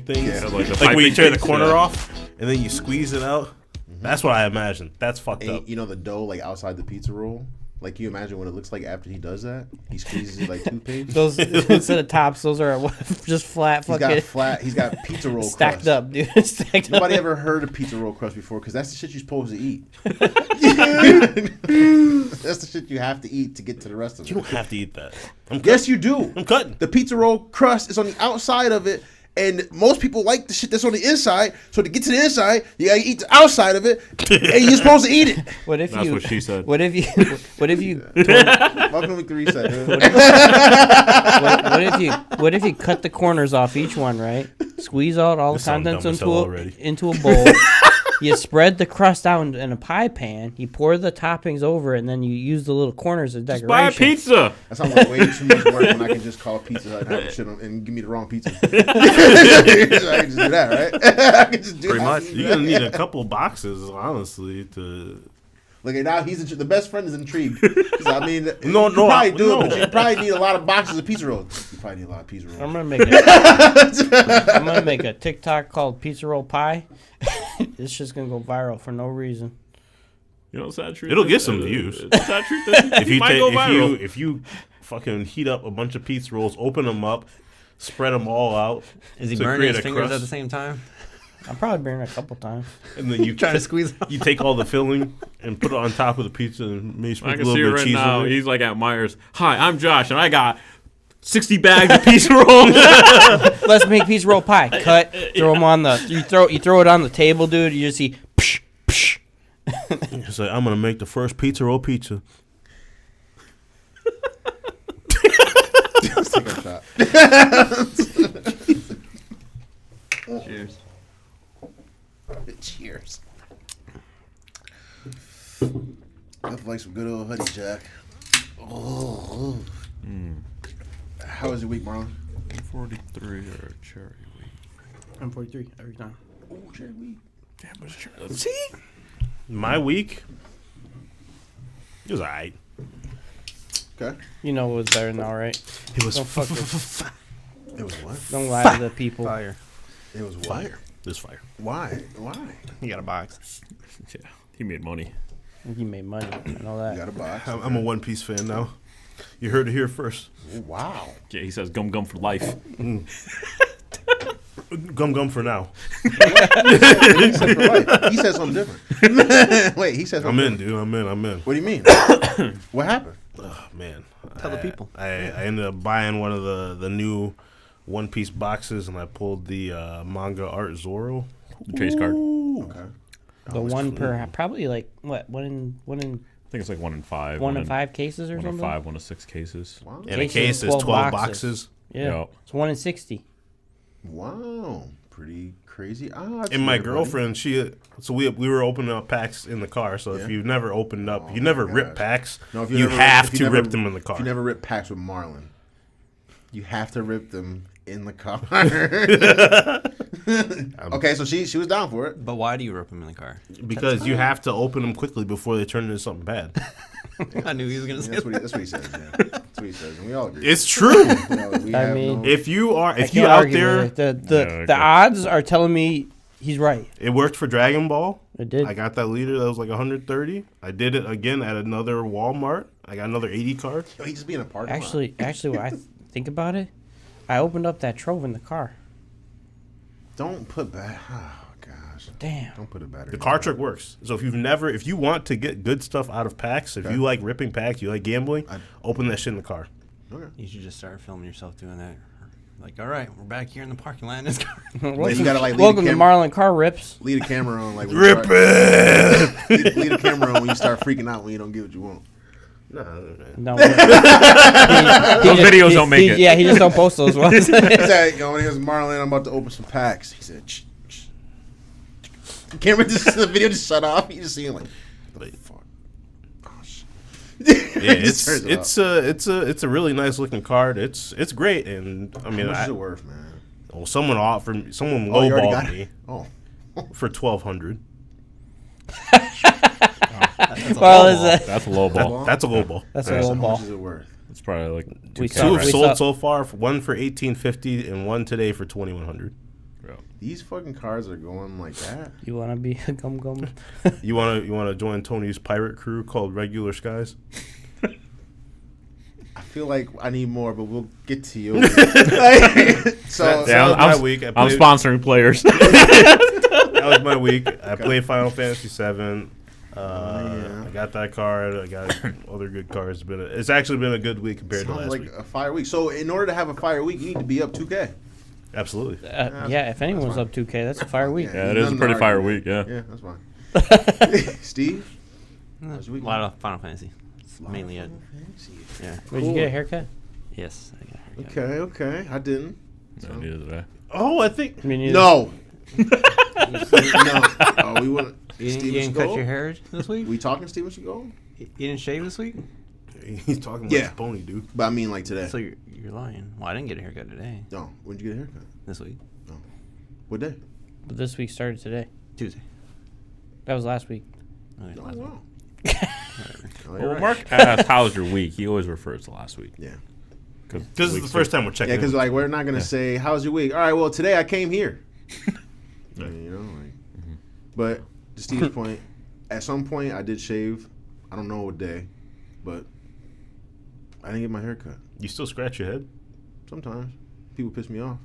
things. Yeah, like the like when you tear the piping corner things, yeah. off and then you squeeze it out. That's what I imagine. That's fucked And up. you know the dough like outside the pizza roll. Like you imagine what it looks like after he does that. He squeezes it like toothpaste. Those instead of tops, those are just flat. He's Fucking got flat. He's got pizza roll stacked crust. up, dude. Stacked Nobody up. ever heard of pizza roll crust before because that's the shit you're supposed to eat. That's the shit you have to eat to get to the rest of You it. don't have to eat that. I'm Yes, you do. I'm cutting. The pizza roll crust is on the outside of it, and most people like the shit that's on the inside. So to get to the inside, you gotta eat the outside of it, and you're supposed to eat it. What if That's you? what she said. What if you? What if you? Welcome to week 3 set. What if you cut the corners off each one, right? Squeeze out all the This sounds contents dumb as hell already. into a bowl. You spread the crust out in a pie pan. You pour the toppings over, it, and then you use the little corners as decoration. Buy a pizza. That sounds like way too much work when I can just call Pizza Hut and have the shit on, and give me the wrong pizza. I can just do that, right? I can just do Pretty that. much. You're gonna need a couple boxes, honestly, to. Look, now the best friend is intrigued. 'Cause, I mean, No, you probably do no. it, but you probably need a lot of boxes of pizza rolls. You probably need a lot of pizza rolls. I'm gonna make a TikTok called Pizza Roll Pie. This shit's gonna go viral for no reason. You know, sad truth. It'll is- get some views. Sad truth is, If you might go viral. if you fucking heat up a bunch of pizza rolls, open them up, spread them all out, Is he to burning create his a fingers crust, at the same time? I'm probably burning it a couple times. and then you Trying to squeeze out. You take all the filling and put it on top of the pizza and maybe I sprinkle a can see little it bit of right cheese now. on it. He's like at Myers. Hi, I'm Josh, and I got 60 bags of pizza rolls. Let's make pizza roll pie. Cut. Throw them on the. You throw it on the table, dude. You just see. Psh, psh. It's like, I'm gonna make the first pizza roll pizza. Let's take a shot. Cheers. Cheers. Nothing like some good old honey jack. Oh. How was your week, Marlon? 43 or cherry week. I'm 43 every time. Oh, cherry week. See, my week, it was alright. Okay. You know what was better now, right? It was Don't fuck It was what? Don't lie to the people. Fire. It was what? fire. This fire. Why? You got a box. Yeah, he made money. You made money. I know You got that. a box. I'm a One Piece fan now. You heard it here first. Oh, wow. Yeah, he says gum for life. Gum for now. He said for life. He said something different. Wait, he said I'm something in, dude. I'm in. What do you mean? What happened? Oh, man. Tell the people. I ended up buying one of the new One Piece boxes, and I pulled the manga art Zoro. The chase card. Okay. The one per probably like what one in I think it's like 1 in 5. one in 5 cases or 1 in something. 5, 1 in 6 cases. Wow. And a Cases, case is 12 12 boxes. boxes. Yeah, Yeah. it's 1 in 60. Wow. Pretty crazy. And my girlfriend, so we were opening up packs in the car. So Yeah. if you've never opened up, you my never rip God. packs. No, if you never- have if you to never- rip them in the car. If you never rip packs with Marlon, you have to rip them in the car. Okay, so she was down for it. But why do you rip them in the car? Because you have to open them quickly before they turn into something bad. I knew he was going to say That's that. what he says. Yeah. That's what he says, and we all agree. It's true. We I have mean- no- if you I out can't argue there, with it. Yeah, the okay. odds are telling me he's right. it worked for Dragon Ball. It did. I got that leader that was like 130. I did it again at another Walmart. I got another 80 card. Yo, he just being a parking lot. Actually, when I think about it, I opened up that trove in the car. Don't put back. Oh gosh. Damn. Don't put a battery. The car trick works. So if you want to get good stuff out of packs, if Okay. you like ripping packs, you like gambling, open that shit in the car. Okay. You should just start filming yourself doing that. Like, all right, we're back here in the parking lot in this car. You gotta like leave Welcome the to camera, Marlon Car Rips. leave the camera on like when Rip you start, it. leave the camera on when you start freaking out when you don't get what you want. No. No, Those videos don't make it. Yeah, he just don't post those ones. He said, when he was Marlon, I'm about to open some packs. He said, shh, shh. The camera the video just shut off. You just see him like, what the fuck? Oh, shit. Yeah, He just turns it off. it's a really nice looking card. It's great, and I mean, How much is it worth, man? someone You already got lowballed it? me Oh. for $1,200. Well, is that? That's a low ball. That's a low ball. That's Yeah. a low How ball. much is it worth? It's probably like We 2K, saw- Two right? have we sold saw- so far. One for $1,850 and one today for $2,100. Yeah. These fucking cars are going like that. You want to be a gum? You wanna join Tony's pirate crew called Regular Skies? I feel like I need more, but we'll get to you. So That was my week. I'm sponsoring players. That was my week. I played Final Fantasy VII. I got that card. I got other good cards. It's actually been a good week compared to sounds last like week. a fire week. So in order to have a fire week, you need to be up 2K. Absolutely. Yeah, if anyone's up 2K, that's a fire week. Yeah, it is a pretty fire week, yeah. Yeah, that's fine. Steve? How's A your week? lot of Final Fantasy. It's mainly it. Yeah. Did you get a haircut? Yes. I got a haircut. Okay. I didn't. No, neither did I. Oh, I think I mean, No. No. Oh, we want You Steven didn't cut Seagal? your hair this week? We talking Steven Seagal? You didn't shave this week? he's talking like Yeah. a pony, dude. But I mean, like today. So you're lying. Well, I didn't get a haircut today. No. When did you get a haircut? This week. What day? But this week started today. Tuesday. That was last week. Okay, Oh, last week. wow. Oh, you're Well, right. Mark asked, "How's your week?" He always refers to last week. Yeah. This is the first time we're checking. Yeah, because in. like we're not gonna say how's your week. All right, well today I came here. Yeah. You know, like. But to Steve's point, at some point I did shave. I don't know what day, but I didn't get my hair cut. You still scratch your head? Sometimes people piss me off.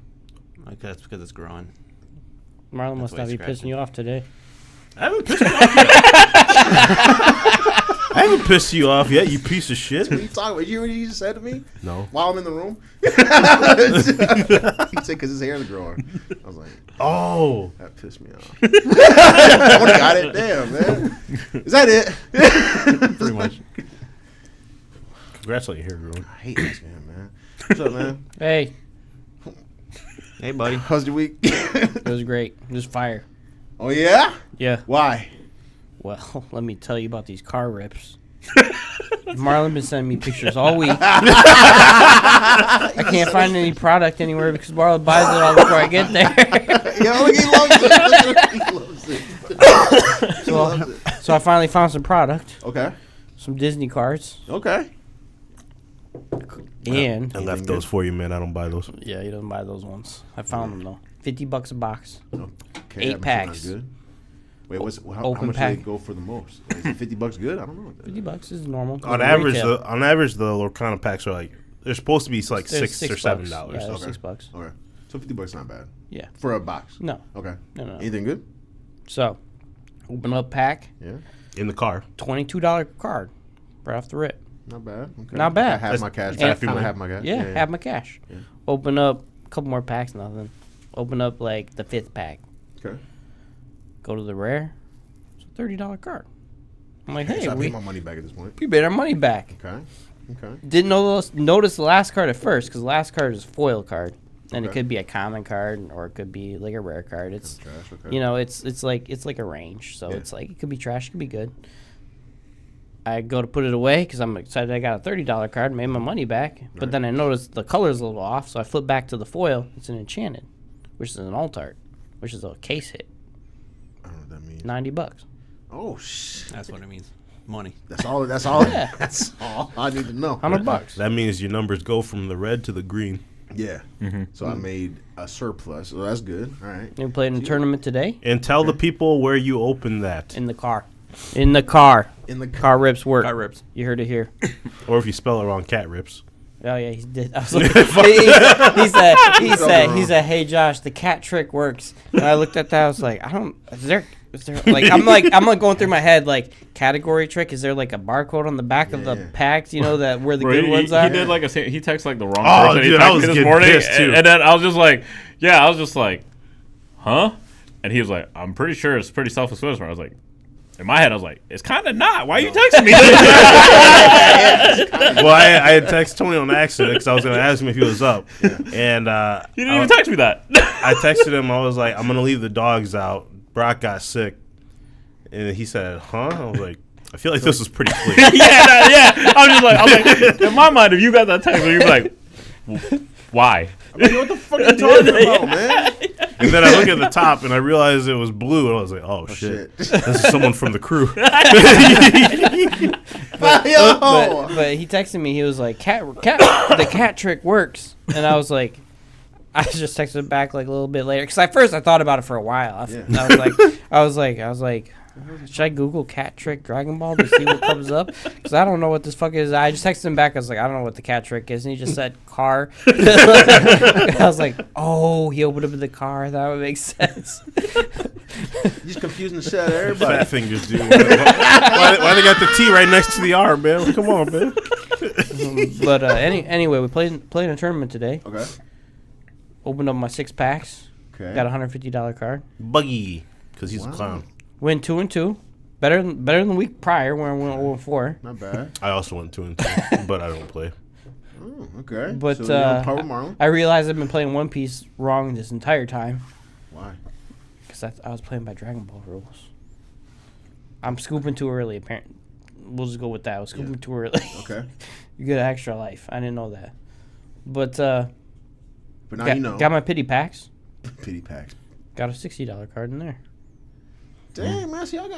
Okay, that's because it's growing. Marlon That's must why not he's be pissing scratching. you off today. I haven't pissed you off yet. I haven't pissed you off yet, you piece of shit. What are you talking about? You hear what you just said to me No. while I'm in the room? He said because his hair is growing. I was like, Oh. that pissed me off. I would have got it. Damn, man. Is that it? Pretty much. Congrats on your hair growing. I hate asking him, man. What's up, man? Hey, Hey, buddy. How's your week? it was great. It was fire. Oh, yeah? Yeah. Why? Well, let me tell you about these car rips. Marlon been sending me pictures all week. I can't find any product anywhere because Marlon buys it all before I get there. Yo, look, he loves it. He loves it. He loves it. So I finally found some product, Okay. some Disney cards, Okay. and I left those for you, man. I don't buy those. yeah, he doesn't buy those ones. I found them though. $50 a box. Okay, 8 I'm packs. Good. Wait, how Open much pack. do they go for the most? Like, is it $50 good? I don't know. $50 is normal. On Like average, retail. the Lorcana packs are like they're supposed to be like They're $6 or $7. Yeah, they're Okay. $6. Okay. So $50 not bad. Yeah. For a box. No, Okay. no. Anything good? So, open up pack, Yeah. In the car. $22 card, right off the rip. Not bad. Okay. Not bad. I have my cash. and- I kind of have my cash. Yeah, have my cash. Yeah. Open up a couple more packs, nothing. Open up like the 5th pack. Okay. Go to the rare. It's a $30 card. I'm like, hey, So I we paid my money back at this point. made our money back. Okay. Okay. Didn't notice the last card at first because the last card is a foil card, and it Okay. could be a common card or it could be like a rare card. It's Trash. Okay. you know, it's like a range, so Yeah. it's like it could be trash, it could be good. I go to put it away because I'm excited I got a $30 card, made my money back. But Right. then I noticed the color's a little off, so I flip back to the foil. It's an enchanted, which is an alt art, which is a case hit, I don't know what that means. $90. Oh shit. That's what it means. Money. That's all. That's all. Yeah. That's all I need to know. $100. That means your numbers go from the red to the green. Yeah. So I made a surplus. So that's good. All right. We played in a tournament today And tell the people where you opened that. in the car. In the car. In the Car rips work. Got rips. You heard it here. Or if you spell it wrong, cat rips. Oh yeah, he did. I was like, he said, "Hey Josh, the cat trick works." And I looked at that. I was like, is there like I'm like going through my head like category trick. Is there like a barcode on the back of the Yeah. packs? You know that where the Bro, good he, ones he are. did like he texted like the wrong Oh, person. dude, He I texted was me this getting morning, pissed, too. and then I was just like, huh? And he was like, I'm pretty sure it's pretty self-explanatory. I was like, in my head, I was like, it's kind of not. Why are you texting me? Well, I had texted Tony on accident because I was going to ask him if he was up. And You didn't even text me that. I texted him. I was like, I'm going to leave the dogs out. Brock got sick. And he said, huh? I was like, I feel like this was pretty clear. yeah. I was like, in my mind, if you got that text, you'd be like, why? Like, what the fuck are you talking about, man? And then I look at the top and I realized it was blue. And I was like, oh, shit. This is someone from the crew. Yo. But he texted me. He was like, the cat trick works," and I was like, I just texted him back like a little bit later because at first I thought about it for a while. I was like, should I Google cat trick Dragon Ball to see what comes up? Because I don't know what this fuck is. I just texted him back. I was like, I don't know what the cat trick is, and he just said car. I was like, oh, he opened up the car. That would make sense. He's confusing the shit out of everybody. Fat fingers, dude. Why they got the T right next to the R, man? Come on, man. But anyway, we played a tournament today. Okay. Opened up my 6-packs. Okay. Got a $150 card. Buggy, because he's a clown. Win 2-2. Better than the week prior when I went 0-4. Not bad. I also went 2-2, but I don't play. Oh, okay. But so you're on par with Marlon? I realized I've been playing One Piece wrong this entire time. Why? Because I was playing by Dragon Ball rules. I'm scooping too early, apparently. We'll just go with that. I was scooping too early. Okay. You get an extra life. I didn't know that. But now you know. Got my pity packs. Pity packs. Got a $60 card in there. Damn, man. See, y'all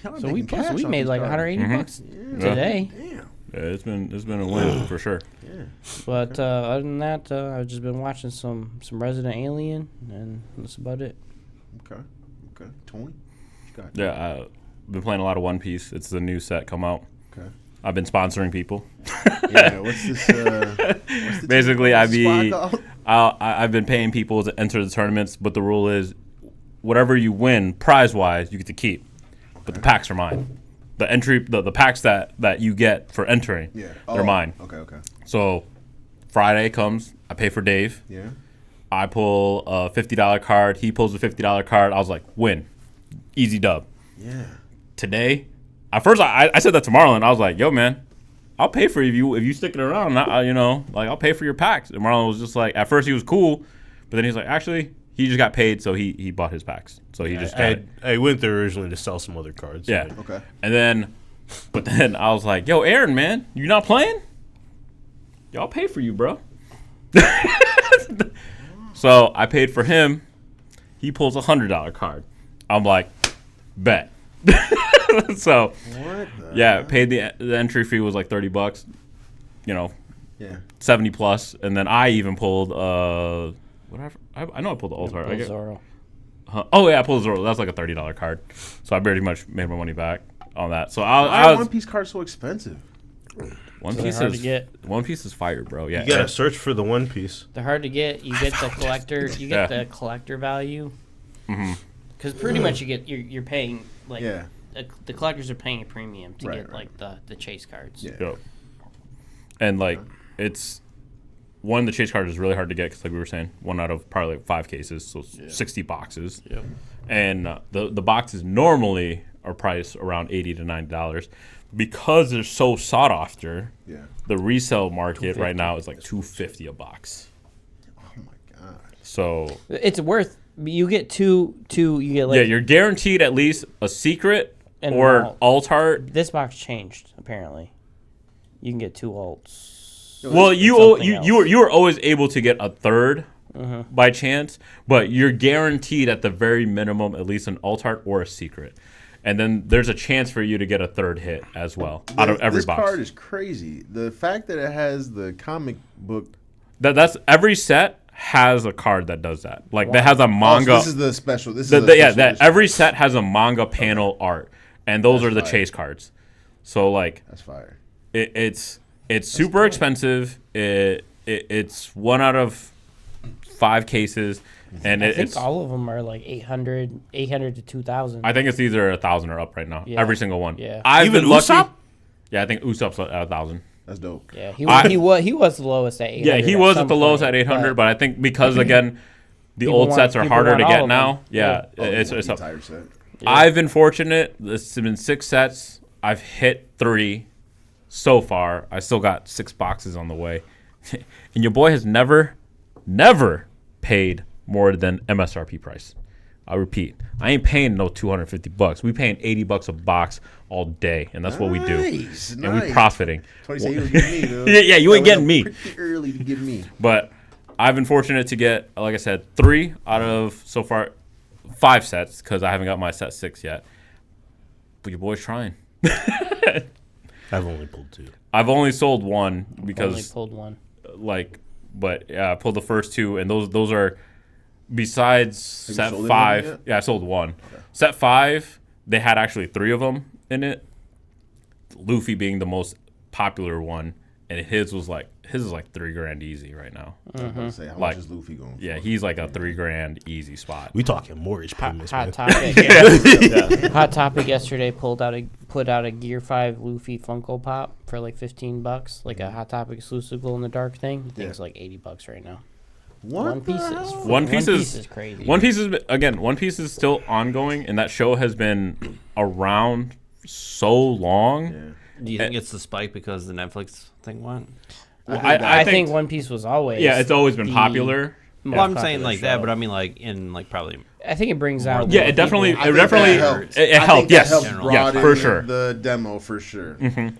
So we making cash off made these like cards. $180 today. Damn. Yeah, it's been a win for sure. Yeah. But other than that, I've just been watching some Resident Alien, and that's about it. Okay. Tony? What you got? Yeah, I've been playing a lot of One Piece. It's the new set come out. Okay. I've been sponsoring people. Yeah, what's this? What's the Basically, squad called? I've been paying people to enter the tournaments, but the rule is, whatever you win prize wise, you get to keep, but the packs are mine. The packs that you get for entering, they're mine. Okay. So Friday comes, I pay for Dave. Yeah. I pull a $50 card. He pulls a $50 card. I was like, win, easy dub. Yeah. Today, at first I said that to Marlon. I was like, yo man, I'll pay for you if you stick it around. I'll pay for your packs. And Marlon was just like, at first he was cool, but then he's like, actually, he just got paid, so he bought his packs. So he just got it. I went there originally to sell some other cards. Yeah. Okay. And then I was like, yo, Aaron, man, you not playing? Y'all pay for you, bro. So I paid for him. He pulls a $100 card. I'm like, bet. So paid the entry fee was like $30. Yeah. 70 plus, and then I even pulled whatever. I know I pulled the old card. Zoro. Oh yeah, I pulled Zoro. That's like a $30 card. So I pretty much made my money back on that. So Why I are was One Piece cards so expensive? One So Piece they're hard is to get. One Piece is fire, bro. Yeah. You gotta search for the One Piece. They're hard to get. You get the collector. You get the collector value. Because pretty much you're paying like the collectors are paying a premium to get like the chase cards. Yeah. Yep. And like it's one, the chase card is really hard to get because like we were saying, one out of probably like 5 cases, so 60 boxes. Yep. And the boxes normally are priced around $80 to $90 because they're so sought after. Yeah. The resale market right now is like $250 a box. Oh my god. So It's worth. You get two. You get like yeah, you're guaranteed at least a secret And or an alt art. this box changed apparently. You can get 2 alts. Well, you something else. were always able to get a third by chance, but you're guaranteed at the very minimum at least an alt art or a secret, and then there's a chance for you to get a third hit as well out of every this box. This card is crazy. The fact that it has the comic book. That's every set has a card that does that. Like that has a manga. Oh, so this is the special. This is the special edition. Every set has a manga panel art, and those are the fire. chase cards. So like That's fire. it's super expensive. It's 1 out of 5 cases, and I think it's all of them are like 800 to 2,000. I think it's either 1,000 or up right now. Yeah. Every single one. Yeah. I've Even been lucky. Usopp? Yeah, I think Usopp's at 1,000. That's dope. Yeah, he was the lowest at 800. Yeah, he was some at the lowest point, at 800, but I think because again, the People old sets are people harder to want all get of now. them. Yeah, Oh, it's the up. entire set. I've been fortunate. This has been 6 sets. I've hit 3 so far. I still got 6 boxes on the way, and your boy has never paid more than MSRP price. I repeat, I ain't paying no $250. We paying $80 a box all day, and that's what we do. Nice, And we nice. profiting. Tony said he was getting me, though. Yeah, you ain't That getting was me. Pretty early to get me. But I've been fortunate to get, like I said, 3 out of so far 5 sets because I haven't got my set 6 yet. But your boy's trying. I've only pulled 2. I've only sold 1 Only because pulled one. like but I pulled the first 2, and those are besides set sold 5. anyone yet? Yeah, I sold 1. Set 5, they had actually 3 of them in it. Luffy being the most popular one, and his is like $3,000 easy right now. I was about to say, how Like, much is Luffy going for? Yeah, he's like a $3,000 easy spot. We talking mortgage payments, man. Hot topic. Hot topic yesterday put out a Gear 5 Luffy Funko Pop for like $15, like a Hot Topic exclusive glow in the dark thing. The thing's like $80 right now. What the hell? One Piece is crazy. One Piece is still ongoing, and that show has been around so long. Do you think it's the spike because the Netflix thing went? Well, I think One Piece was always. Yeah, it's always been the popular. most Well, I'm popular saying like that, show. but I mean like in like probably. I think it brings out. Yeah, more it definitely, people. I it think definitely, that helped. it I helped. think that Yes, helped General. yes, broaden for sure. the demo for sure.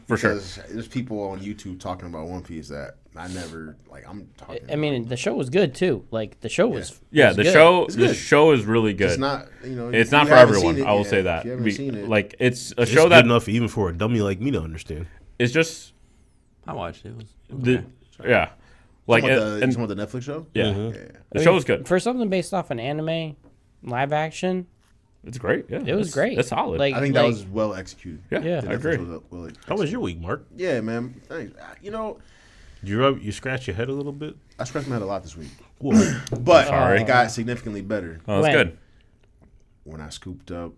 For sure. Because there's people on YouTube talking about One Piece that I never like. I'm talking. I mean, the show was good too. Like the show was. Yeah, was the good. show, It's the good. show is really good. it's not. You know, It's if not you for haven't everyone. seen it, I will yeah, say that. If you haven't seen it, Like it's a It's show good that enough even for a dummy like me to understand. it's just I watched it. It was the okay. yeah, like talking and, about the Netflix show. yeah, Yeah. the show is good. For something based off an anime, live action, It's great. Yeah, it was it's- great. It's solid. Like, I think that was well executed. yeah, yeah. The I Netflix agree. was well executed. How was your week, Mark? Yeah, man. Thanks. You know, You scratch your head a little bit? I scratched my head a lot this week, What? but Sorry. it got significantly better Oh, that's When? good. when I scooped up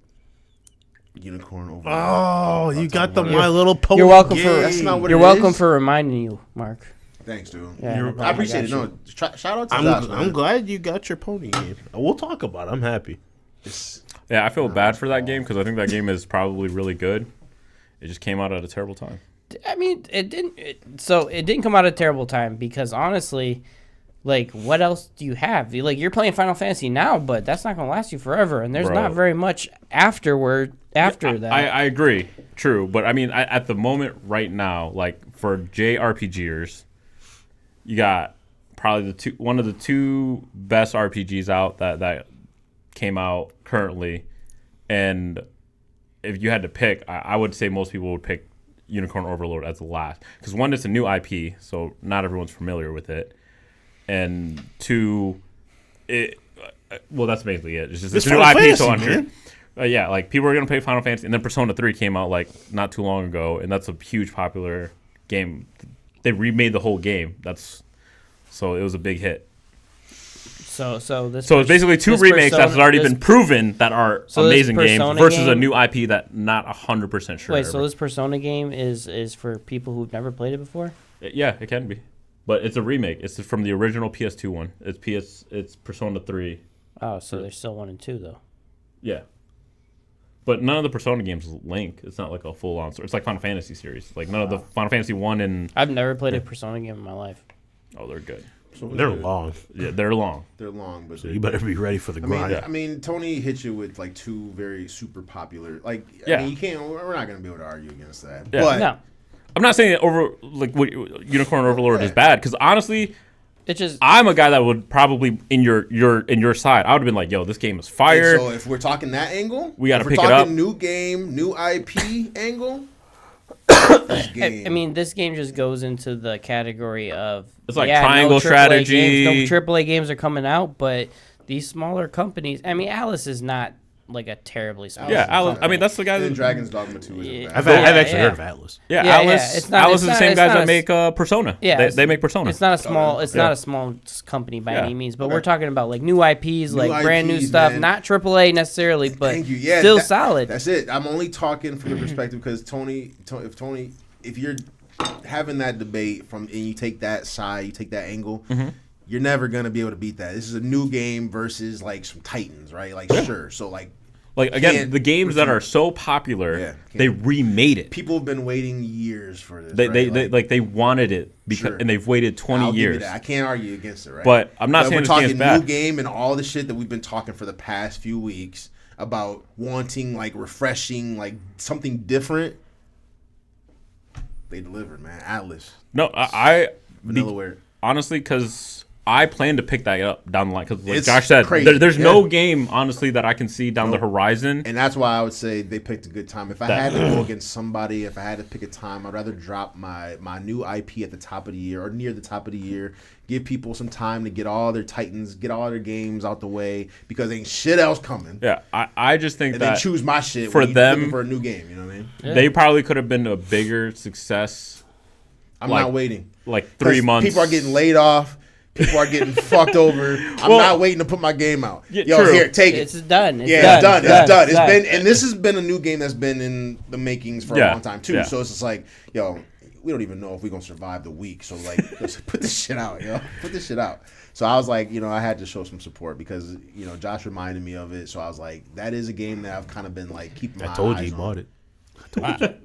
unicorn over. Oh, you got the You're- My Little Pony. You're welcome for. game. That's not what You're it welcome is. for reminding you, Mark. Thanks, dude. Yeah, no problem. I appreciate it. got No, you. shout out to I'm, Josh, man. I'm glad you got your pony game. We'll talk about it. I'm happy. It's- Yeah, I feel bad for that game because I think that game is probably really good. It just came out at a terrible time. I mean, it didn't. It didn't come out at a terrible time because honestly, like, what else do you have? You're playing Final Fantasy now, but that's not gonna last you forever, and there's Bro. not very much after that. I agree. True. But I mean, at the moment right now, like for JRPGers, you got probably one of the 2 best RPGs out that came out currently. And if you had to pick, I would say most people would pick Unicorn Overlord as the last. Because 1, it's a new IP, so not everyone's familiar with it. And 2, well, that's basically it. It's just It's a new Final IP, so Fantasy, I'm sure. man. Yeah, like people are gonna play Final Fantasy, and then Persona 3 came out like not too long ago, and that's a huge popular game. They remade the whole game. So it was a big hit. So this. So it's basically 2 this remakes that's Persona- already this- been proven that are So this amazing games Persona versus a game- new IP that not 100% sure. Wait, so this Persona game is for people who've never played it before? Yeah, it can be, but it's a remake. It's from the original PS2 one. It's Persona 3. Oh, so there's still 1 and 2 though. Yeah. But none of the Persona games link. It's not like a full on story. It's like Final Fantasy series. Like none of the Final Fantasy 1 and I've never played a Persona game in my life. oh, they're good. They're long. Yeah, they're long. They're long, but So you better be ready for the I mean, grind. I mean, Tony hit you with like 2 very super popular. Like, Yeah. I mean, you can't. We're not gonna be able to argue against that. Yeah. But No, I'm not saying Unicorn Overlord is bad because honestly, it's just I'm a guy that would probably in your side. I would have been like, yo, this game is fire. so if we're talking that angle, We gotta if pick we're it talking up. new game, new IP angle. This game. I mean, this game just goes into the category of It's like triangle AAA strategy. Games, no AAA games are coming out, but these smaller companies. I mean, Alice is not like a terribly small. Yeah, Alice. I mean, that's the guy and that. Dragon's Dogma 2 is Yeah. bad. I've Yeah, actually yeah. heard of Atlas. Yeah, Yeah, Alice. yeah, it's not- Alice it's is the not- same it's guys not that a- make Persona. Yeah, They make Persona. It's not a small. It's Yeah. not a small company by Yeah. any means, but Okay. we're talking about like new IPs, like brand new IPs, stuff, man. not AAA necessarily, but Thank you. Yeah, still that- solid. That's it. I'm only talking from the perspective because if you're having that debate and you take that side, you take that angle, you're never gonna be able to beat that. This is a new game versus like some Titans, right? Like sure, so like again, can't the games that refute. are so popular, Yeah, they remade it. people have been waiting years for this. They wanted it because Sure. and they've waited 20 I'll give you years. that. I can't argue against it, right? But I'm not saying we're this talking game's bad. new game and all the shit that we've been talking for the past few weeks about wanting like refreshing, like something different. They delivered, man. Atlas, No, I Vanillaware. honestly, because I plan to pick that up down the line because, like It's Josh said, crazy. there's no game honestly that I can see down the horizon. And that's why I would say they picked a good time. If I had to go against somebody, if I had to pick a time, I'd rather drop my new IP at the top of the year or near the top of the year. Give people some time to get all their Titans, get all their games out the way because ain't shit else coming. Yeah, I just think And that then choose my shit for when you them- looking for a new game. You know what I mean? they probably could have been a bigger success. I'm Like, not waiting. Like 'Cause 3 months. People are getting laid off. People are getting fucked over. I'm Well- not waiting to put my game out. Yeah, Yo, true. here, take it. It's done. It's Yeah, it's done. done. It's done. It's been, and this has been a new game that's been in the makings for a Yeah, long time too. yeah. So it's just like, yo, we don't even know if we're gonna survive the week. So like, let's put this shit out, yo. Put this shit out. So I was like, I had to show some support because Josh reminded me of it. So I was like, that is a game that I've kind of been like keeping my I told you eyes he on. bought it.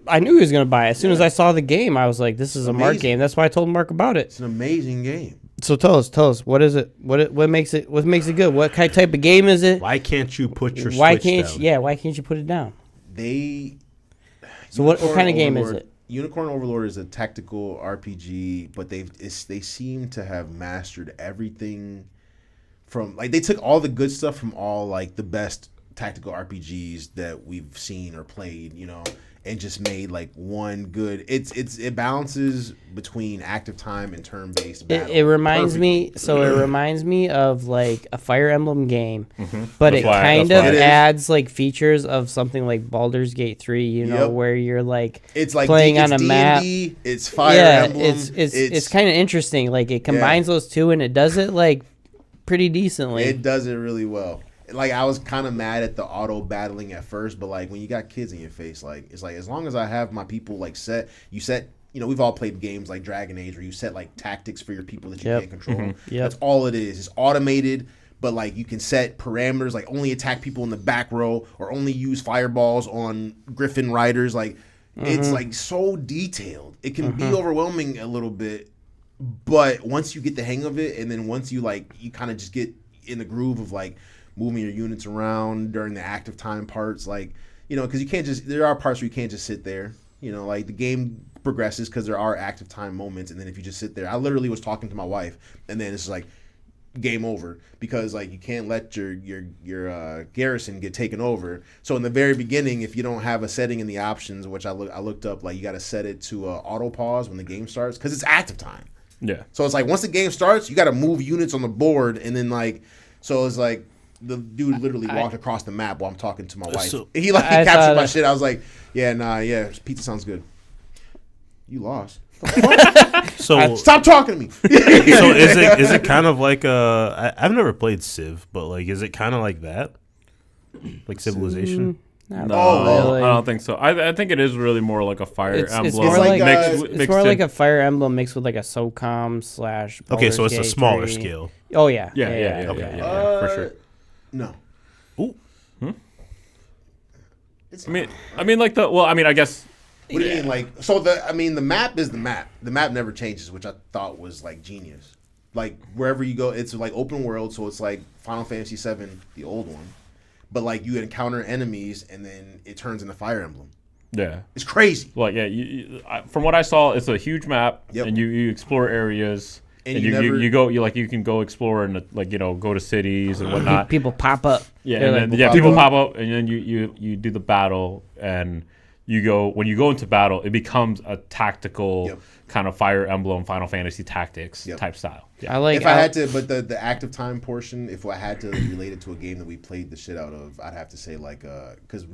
I knew he was gonna buy it. As soon as I saw the game, I was like, "This is a Mark Amazing. game." That's why I told Mark about it. It's an amazing game. So tell us, what is it? What makes it good? What kind type of game is it? Why can't you put your Why Switch can't down? you, why can't you put it down? They. So what Unicorn kind of game is Overlord- it? Unicorn Overlord is a tactical RPG, but they seem to have mastered everything from like they took all the good stuff from all like the best tactical RPGs that we've seen or played, and just made like one good. It balances between active time and turn based. It reminds me. So it reminds me of like a Fire Emblem game, but That's it why- kind that's of why- It is. adds like features of something like Baldur's Gate 3. Yep. Where you're like It's like playing it's on a map. D&D, it's Fire Yeah, Emblem. it's kind of interesting. Like it combines those two, and it does it like pretty decently. It does it really well. Like I was kind of mad at the auto battling at first, but like when you got kids in your face, like it's like as long as I have my people like set, we've all played games like Dragon Age where you set like tactics for your people that you Yep. can't control. Yep. That's all it is. It's automated, but like you can set parameters like only attack people in the back row or only use fireballs on Griffin riders. Like it's like so detailed. It can be overwhelming a little bit, but once you get the hang of it, and then once you kind of just get in the groove of like moving your units around during the active time parts, like because you can't just, there are parts where you can't just sit there, like the game progresses because there are active time moments, and then if you just sit there, I literally was talking to my wife, and then it's like game over because like you can't let your garrison get taken over. So in the very beginning, if you don't have a setting in the options, which I looked up, like you got to set it to auto pause when the game starts because it's active time. Yeah. So it's like once the game starts, you got to move units on the board, and then so it's like the dude literally walked across the map while I'm talking to my wife. So- he I captured thought- my shit. I was like, yeah, pizza sounds good. You lost. So Stop talking to me. so is it kind of like I've never played Civ, but like is it kind of like that, like Civilization? Not No, really. I don't think so. I think it is really more like a Fire It's Emblem. more like, it's more like a Fire Emblem mixed with like a SOCOM / Okay, so Baldur's it's a Gate smaller 3. scale. Oh yeah. Yeah, Okay. for sure. No. Ooh, It's I mean, like I guess. What do you mean, like? So the map is the map. The map never changes, which I thought was like genius. Like wherever you go, it's like open world, so it's like Final Fantasy VII, the old one, but like you encounter enemies and then it turns into Fire Emblem. Yeah. It's crazy. Like from what I saw, it's a huge map, Yep. and you explore areas, And and you never- you can go explore and go to cities and whatnot. People pop up. Yeah, They're and like, then, pop people up. pop up, and then you do the battle, and when you go into battle, it becomes a tactical Yep. kind of Fire Emblem, Final Fantasy Tactics Yep. type style. Yeah. I like. If I had to, but the active time portion, if I had to relate it to a game that we played the shit out of, I'd have to say like because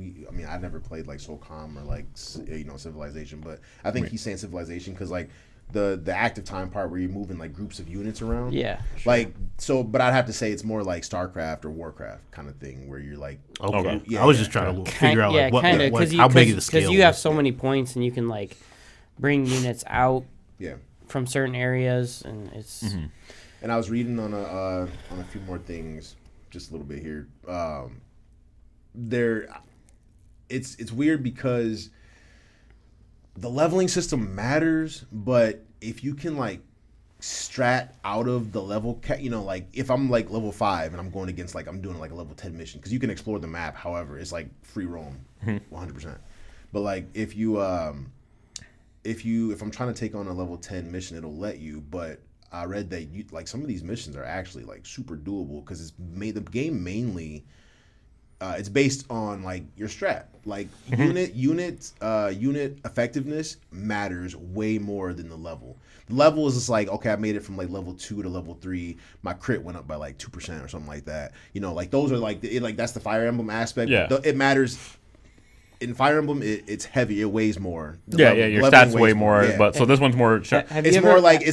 I never played like SOCOM or like Civilization, but I think he's saying Civilization because like the active time part where you're moving like groups of units around. Yeah. Like so, but I'd have to say it's more like StarCraft or Warcraft kind of thing where you're like okay. Yeah, I was yeah. just trying to Kind- figure out yeah, like what, kinda, like, you, how big of the scale. because you have was. so many points and you can like bring units out yeah. from certain areas, and it's And I was reading on a few more things, just a little bit here. It's weird because the leveling system matters, but if you can like strat out of the level, like if I'm like level 5 and I'm going against like I'm doing like a level 10 mission because you can explore the map. However, it's like free roam, 100%. But like if I'm trying to take on a level 10 mission, it'll let you, but I read that some of these missions are actually like super doable because the game mainly. It's based on like your strat, like unit effectiveness matters way more than the level. The level is just like, okay, I made it from like level 2 to level 3. My crit went up by like 2% or something like that. You know, like those are like that's the Fire Emblem aspect. Yeah. It matters. In Fire Emblem, it's heavy. It weighs more. Your stats way more. Yeah. But so this one's more. It's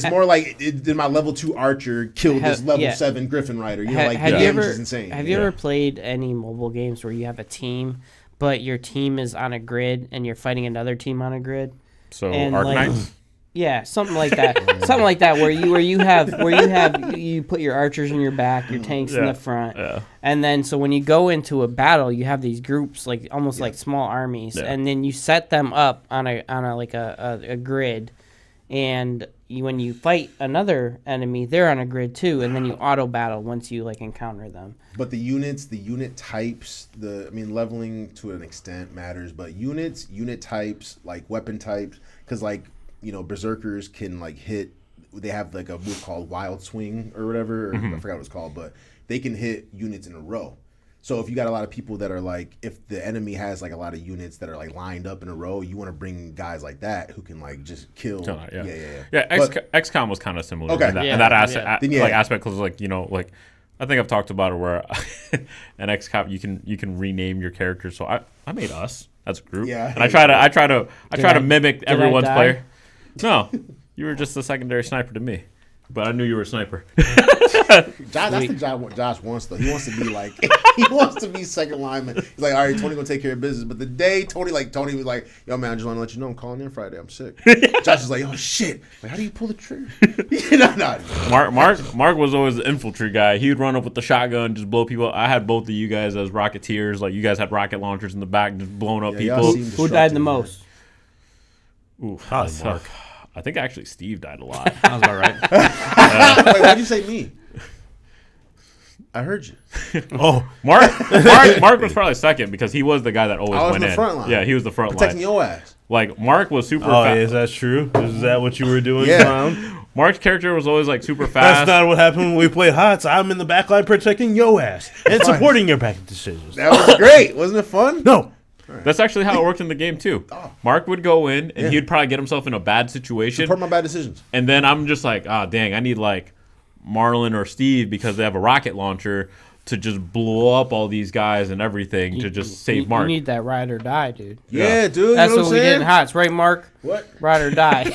more like did my level 2 archer kill this level 7 Griffin Rider? You know, like the damage is insane. Have you ever played any mobile games where you have a team, but your team is on a grid and you're fighting another team on a grid? So And, Arknights. Yeah, something like that. Something like that, where you put your archers in your back, your tanks in the front, and then so when you go into a battle, you have these groups like almost like small armies, and then you set them up on a grid, and when you fight another enemy, they're on a grid too, and then you auto battle once you like encounter them. But the unit types, leveling to an extent matters, but unit types, like weapon types, because like. You know, berserkers can like hit. They have like a move called Wild Swing or whatever. Or I forgot what it's called, but they can hit units in a row. So if you got a lot of people that are like, if the enemy has like a lot of units that are like lined up in a row, you want to bring guys like that who can like just kill. XCOM was kind of similar in that aspect because like like I think I've talked about it where in XCOM you can rename your characters. So I made us as a group, and I try to mimic everyone's player. No, you were just a secondary sniper to me, but I knew you were a sniper. That's the job what Josh wants though. He wants to be like he wants to be second lineman. He's like, all right, Tony gonna take care of business. But the day Tony was like, yo man, I just want to let you know I'm calling in Friday. I'm sick. Josh is like, oh shit. Like, how do you pull the trigger? Mark was always the infantry guy. He would run up with the shotgun, just blow people up. I had both of you guys as rocketeers. Like you guys had rocket launchers in the back, just blowing up people. Who died the most? Ooh, Mark. I think actually Steve died a lot. That was about right. Wait, why'd you say me? I heard you. Oh, Mark was probably second because he was the guy that always went in. the front line. Yeah, he was the front Protecting line. your ass. Like Mark was super Oh, fast. is that true? Is that what you were doing, Yeah. clown? Mark's character was always like super That's fast. not what happened when we played HOTS. I'm in the back line protecting your ass and supporting your back decisions. That was great. Wasn't it fun? No. That's actually how it worked in the game too. Mark would go in and he'd probably get himself in a bad situation. Support my bad decisions. And then I'm just like, dang, I need like Marlon or Steve because they have a rocket launcher to just blow up all these guys and everything to just save Mark. You need that ride or die, dude. Yeah, dude. That's you know what we did in HOTS, right, Mark? What? Ride or die.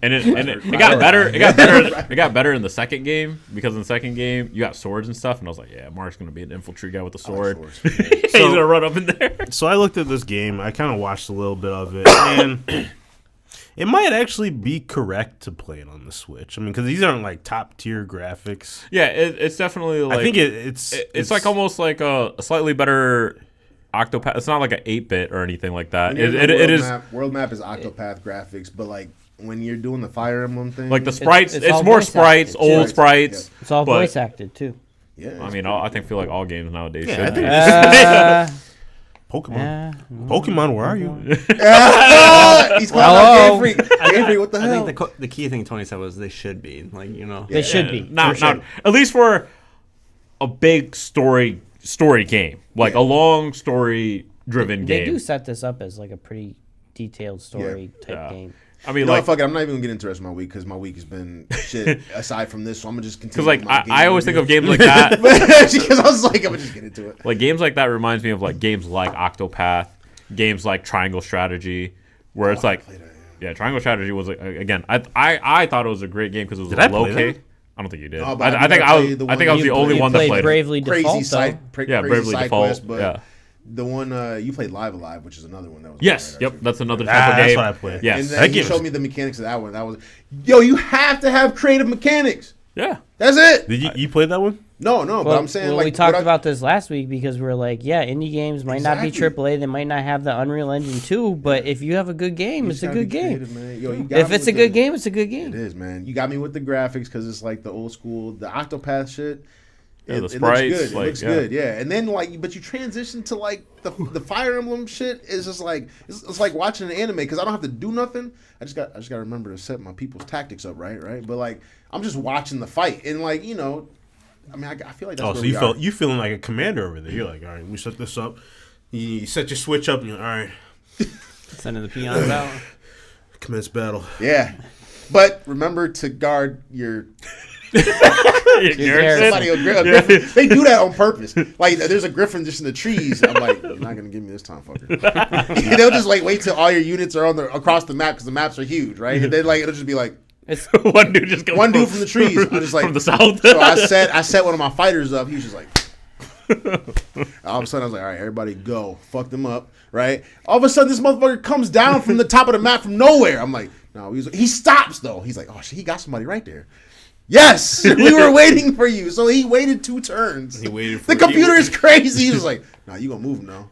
And it got better. It got better. It got better in the second game because in the second game you got swords and stuff, and I was like, yeah, Mark's gonna be an infantry guy with a sword. He's gonna run up in there. So I looked at this game. I kind of watched a little bit of it, and it might actually be correct to play it on the Switch. I mean, because these aren't like top tier graphics. Yeah, it's definitely like I think it's like almost like a slightly better Octopath. It's not like an 8-bit or anything like that. It is. World map is Octopath graphics, but like when you're doing the Fire Emblem thing, like the sprites. It's It's all more voice sprites, acted, old too. sprites. It's all but- voice acted, too. yeah. I mean, I feel like all games nowadays Yeah, I should think be. Pokemon. Pokemon, where are you? He's calling out Game Freak. Game Freak, what the I hell? think the key thing Tony said was they should be They should be. Not at least for a big story game, like a long story driven They game. do set this up as like a pretty detailed story type Yeah. game. I mean, You know like, what, fuck it. I'm not even gonna get into the rest of my week because my week has been shit. Aside from this, so I'm gonna just continue. because like with my I game always think of review. games like that. because I was like, I'm gonna just get into it. Like games like that reminds me of like games like Octopath, games like Triangle Strategy, where it's like, yeah, Triangle Strategy was like, again, I thought it was a great game because it was Did I low play key. I don't think you did. No, but I think I I was played the I think I one was you the only played. one that Played played. Bravely Crazy Default, side, though. Yeah, crazy Bravely side Default. quest, but Yeah. the one you played Live Alive, which is another one that was Yes. alright, Yep. actually. That's another type Ah, of that's game. what I played. Yes. And That then you game showed is- me the mechanics of that one. That was, yo, you have to have creative mechanics. Yeah. That's it. Did you play that one? No, but I'm saying like we talked what about this last week because we're like, yeah, indie games might not be Exactly. AAA, they might not have the Unreal Engine 2, but if you have a good game, it's a good game. If it's a good game, it's a good It game. is, man. You got me with the graphics because it's like the old school, the Octopath shit. Yeah, the It sprites, looks good. like, It looks yeah. good, yeah. And then but you transition to like the Fire Emblem shit is just like it's like watching an anime because I don't have to do nothing. I just got to remember to set my people's tactics up right. But like I'm just watching the fight and like I mean I feel like that's Oh, where so we are. you feeling like a commander over there? You're like, all right, we set this up. You set your switch up, and you're all right. Sending the peons out. Commence battle. Yeah, but remember to guard your. Garrison? Somebody a griffin. They do that on purpose. Like there's a griffin just in the trees. I'm like, you're not gonna give me this time, fucker. They'll just like wait till all your units are across the map because the maps are huge, right? And then like it'll just be like It's One dude just goes one dude from the trees. I'm just like from the south. So I set one of my fighters up. He was just like. All of a sudden, I was like, all right, everybody go. Fuck them up, right? All of a sudden, this motherfucker comes down from the top of the map from nowhere. I'm like, no, he stops, though. He's like, oh, shit, he got somebody right there. Yes, we were waiting for you. So he waited 2 turns. He waited for The computer is crazy. He was like, nah, you gonna move him now.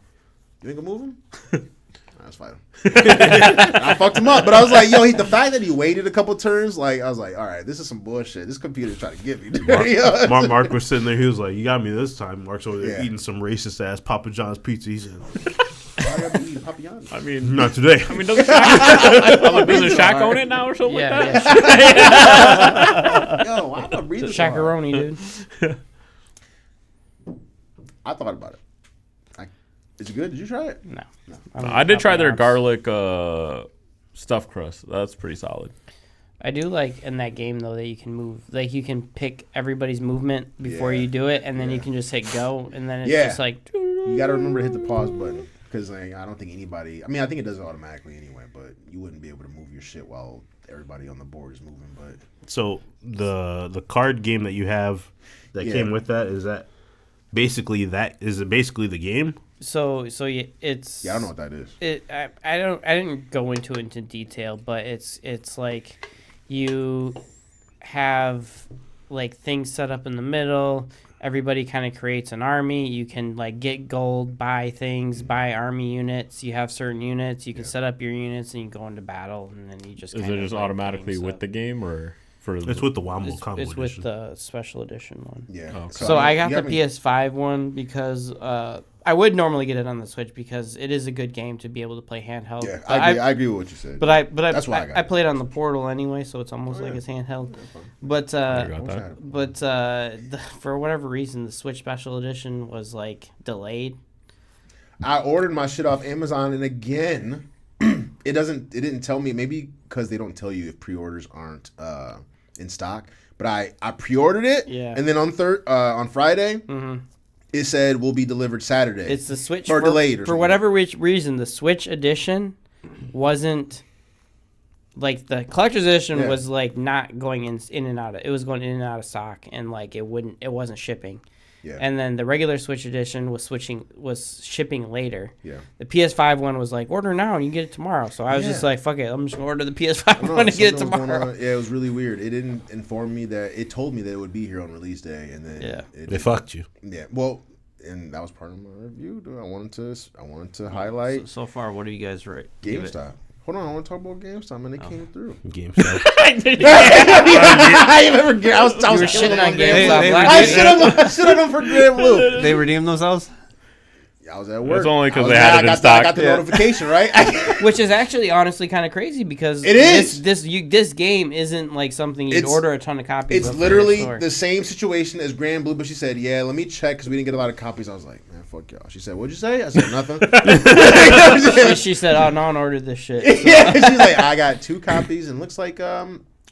You ain't gonna move him? Nah, let's fight him. I fucked him up. But I was like, yo, the fact that he waited a couple turns, like, I was like, all right, this is some bullshit. This computer's trying to get me. Mark was sitting there. He was like, "You got me this time." Mark's over there Yeah. eating some racist ass Papa John's pizza. He said, Why gotta be eating Papillon? I mean, "Not today." doesn't Shaq own it now or something yeah, like that? Yo, why am I breathing so hard? Shakaroni, dude. I thought about it. Is it good? Did you try it? No. I did try their garlic. garlic stuffed crust. That's pretty solid. I do like in that game though that you can move, like you can pick everybody's movement before Yeah. you do it, and then you Yeah. can just hit go, and then it's Yeah. just like. You got to remember to hit the pause button because like, I don't think anybody. I mean, I think it does it automatically anyway, but you wouldn't be able to move your shit while everybody on the board is moving. But So the card game that you have that Yeah. came with that is basically the game? So yeah, it's. yeah, I don't know what that is. I didn't go into detail, but it's like you have like things set up in the middle. Everybody kind of creates an army. You can like get gold, buy things, buy army units. You have certain units. You can set up your units and you go into battle, and then you just. Is kind it of, just like, automatically game with stuff. the game or for? It's with the Wombo combo It's with edition. the special edition one. Yeah. Oh, okay. So I got you the haven't- PS5 one because I would normally get it on the Switch because it is a good game to be able to play handheld. Yeah, But I agree with what you said. But That's why I got I it. played on the Portal anyway, so it's almost Oh, like yeah. it's handheld. But I got that. for whatever reason, the Switch Special Edition was like delayed. I ordered my shit off Amazon, and again, it didn't tell me. Maybe because they don't tell you if pre-orders aren't in stock. But I pre-ordered it, Yeah. and then on Friday, Mhm. it said will be delivered Saturday. It's the Switch Or delayed or for something. whatever reason. The Switch Edition wasn't like the collector's edition Yeah. was like not going in and out of. It was going in and out of stock, and like it wasn't shipping. Yeah. And then the regular Switch edition was shipping later. Yeah. The PS5 one was like order now and you get it tomorrow. So I was just Yeah. like, fuck it, I'm just gonna order the PS5 No, one and get it something was going tomorrow. on. Yeah, it was really weird. It didn't inform me that it told me that it would be here on release day, and then Yeah. They fucked you. Yeah, well, and that was part of my review. Dude. I wanted to highlight So far, what do you guys rate? give it? GameStop. Hold on, I want to talk about GameStop, and it came through. GameStop. I was You were shitting on They- GameStop they last were- week. I shit on them for Grand Blue. They redeemed themselves? I was at work. It's only 'cause I was they mad. had it I in got stock. I got the Yeah. notification, right? Which is actually honestly kind of crazy because It is. this game isn't like something you'd It's- order a ton of copies It's of. literally for your store. the same situation as Grand Blue, but she said, "Yeah, let me check because we didn't get a lot of copies." I was like, "Man, fuck y'all." She said, "What'd you say?" I said, "Nothing." She said, "Oh, no one ordered this shit." So- Yeah, she's like, "I got 2 copies, and looks like I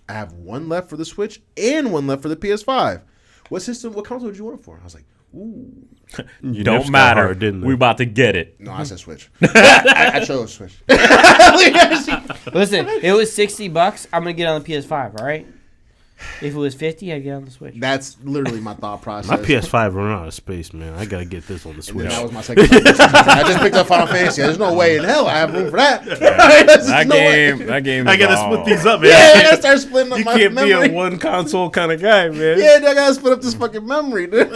have 1 left for the Switch and 1 left for the PS5. What system? What console did you order for?" I was like, "Ooh, You Don't nipped that matter. hard, didn't they? We about to get it. no, I said Switch. I chose Switch." Listen, it was $60. I'm gonna get on the PS5. All right. If it was 50, I'd get on the Switch. That's literally my thought process. My PS5 running out of space, man. I gotta get this on the And then Switch. that was my second time. I just picked up Final Fantasy. There's no way in hell I have room for that. There's That no way. game. I is gotta all- split these up, man. Yeah, I gotta start splitting up You my can't be memory. a one console kind of guy, man. Yeah, dude, I gotta split up this fucking memory, dude.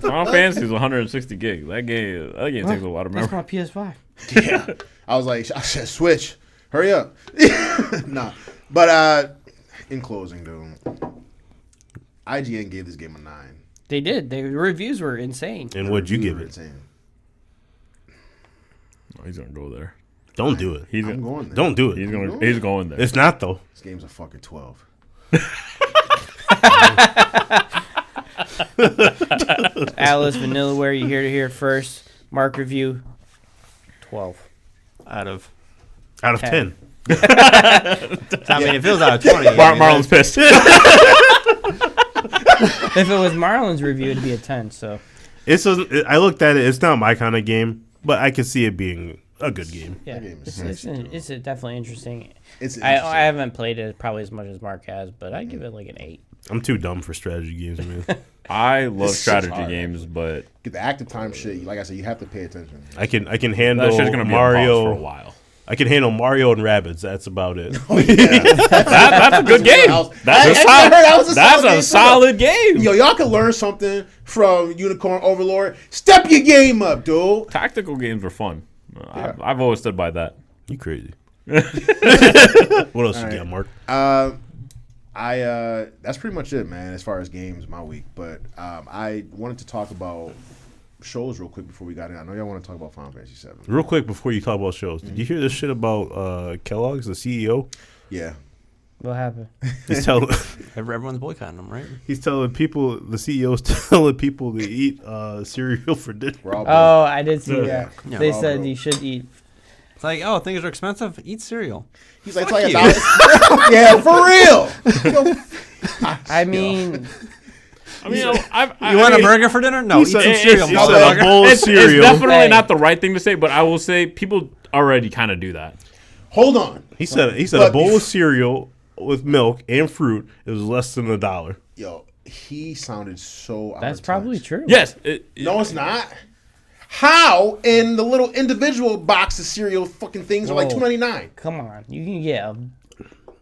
Final Fantasy is 160 gigs. That game takes a lot of That's memory. my PS5. Yeah. I was like, I said, Switch, hurry up. Nah. But in closing, dude, IGN gave this game a 9. They did. The reviews were insane. And what'd you give it? Insane. Oh, he's gonna go there. Don't do it. He's I'm gonna, going there. Don't do it. he's going there. It's not though. This game's a fucking 12. Alice Vanillaware, you hear it first. Mark review 12. Out of. Out of 10. 10. I mean, if it was out of 20. Marlon's pissed. If it was Marlon's review, it'd be a 10. So I looked at it. It's not my kind of game, but I can see it being a good game. yeah, That game is it's definitely interesting. It's I interesting. haven't played it probably as much as Mark has, but I'd give it like an 8. I'm too dumb for strategy games, man. I love It's strategy hard. games, but Get the active time shit. Like I said, you have to pay attention. I can handle that shit's gonna be a pause for a Mario. while. I can handle Mario and Rabbids. That's about it. That's a good game. That's I heard that was a That's solid game, a solid game. Yo, y'all can learn something from Unicorn Overlord. Step your game up, dude. Tactical games are fun. Yeah. I've always stood by that. You crazy? What else you got, Mark? That's pretty much it, man, as far as games my week. But I wanted to talk about shows real quick before we got in. I know y'all want to talk about Final Fantasy 7. Real quick before you talk about shows, did you hear this shit about Kellogg's, the CEO? Yeah. What happened? He's telling Everyone's boycotting them, right? he's telling people, the CEO's telling people to eat cereal for dinner. We're all Oh, I did see Yeah. that. Yeah. They Raw said bro. you should eat. It's like, oh, things are expensive. Eat cereal. He's like, Fuck it's you. like $1. Yeah, for real. Yo, I mean, I mean, You want a burger for dinner? No, He eat some said- cereal, he said motherfucker. a bowl of it's cereal. definitely Hey. not the right thing to say, but I will say people already kind of do that. hold on. He said a But bowl bef- of cereal with milk and fruit. It was less than $1. Yo, he sounded so out that's of probably touch. true. Yes. No, it's not. How in the little individual box of cereal fucking things are like Whoa. $2.99? Come on, you can get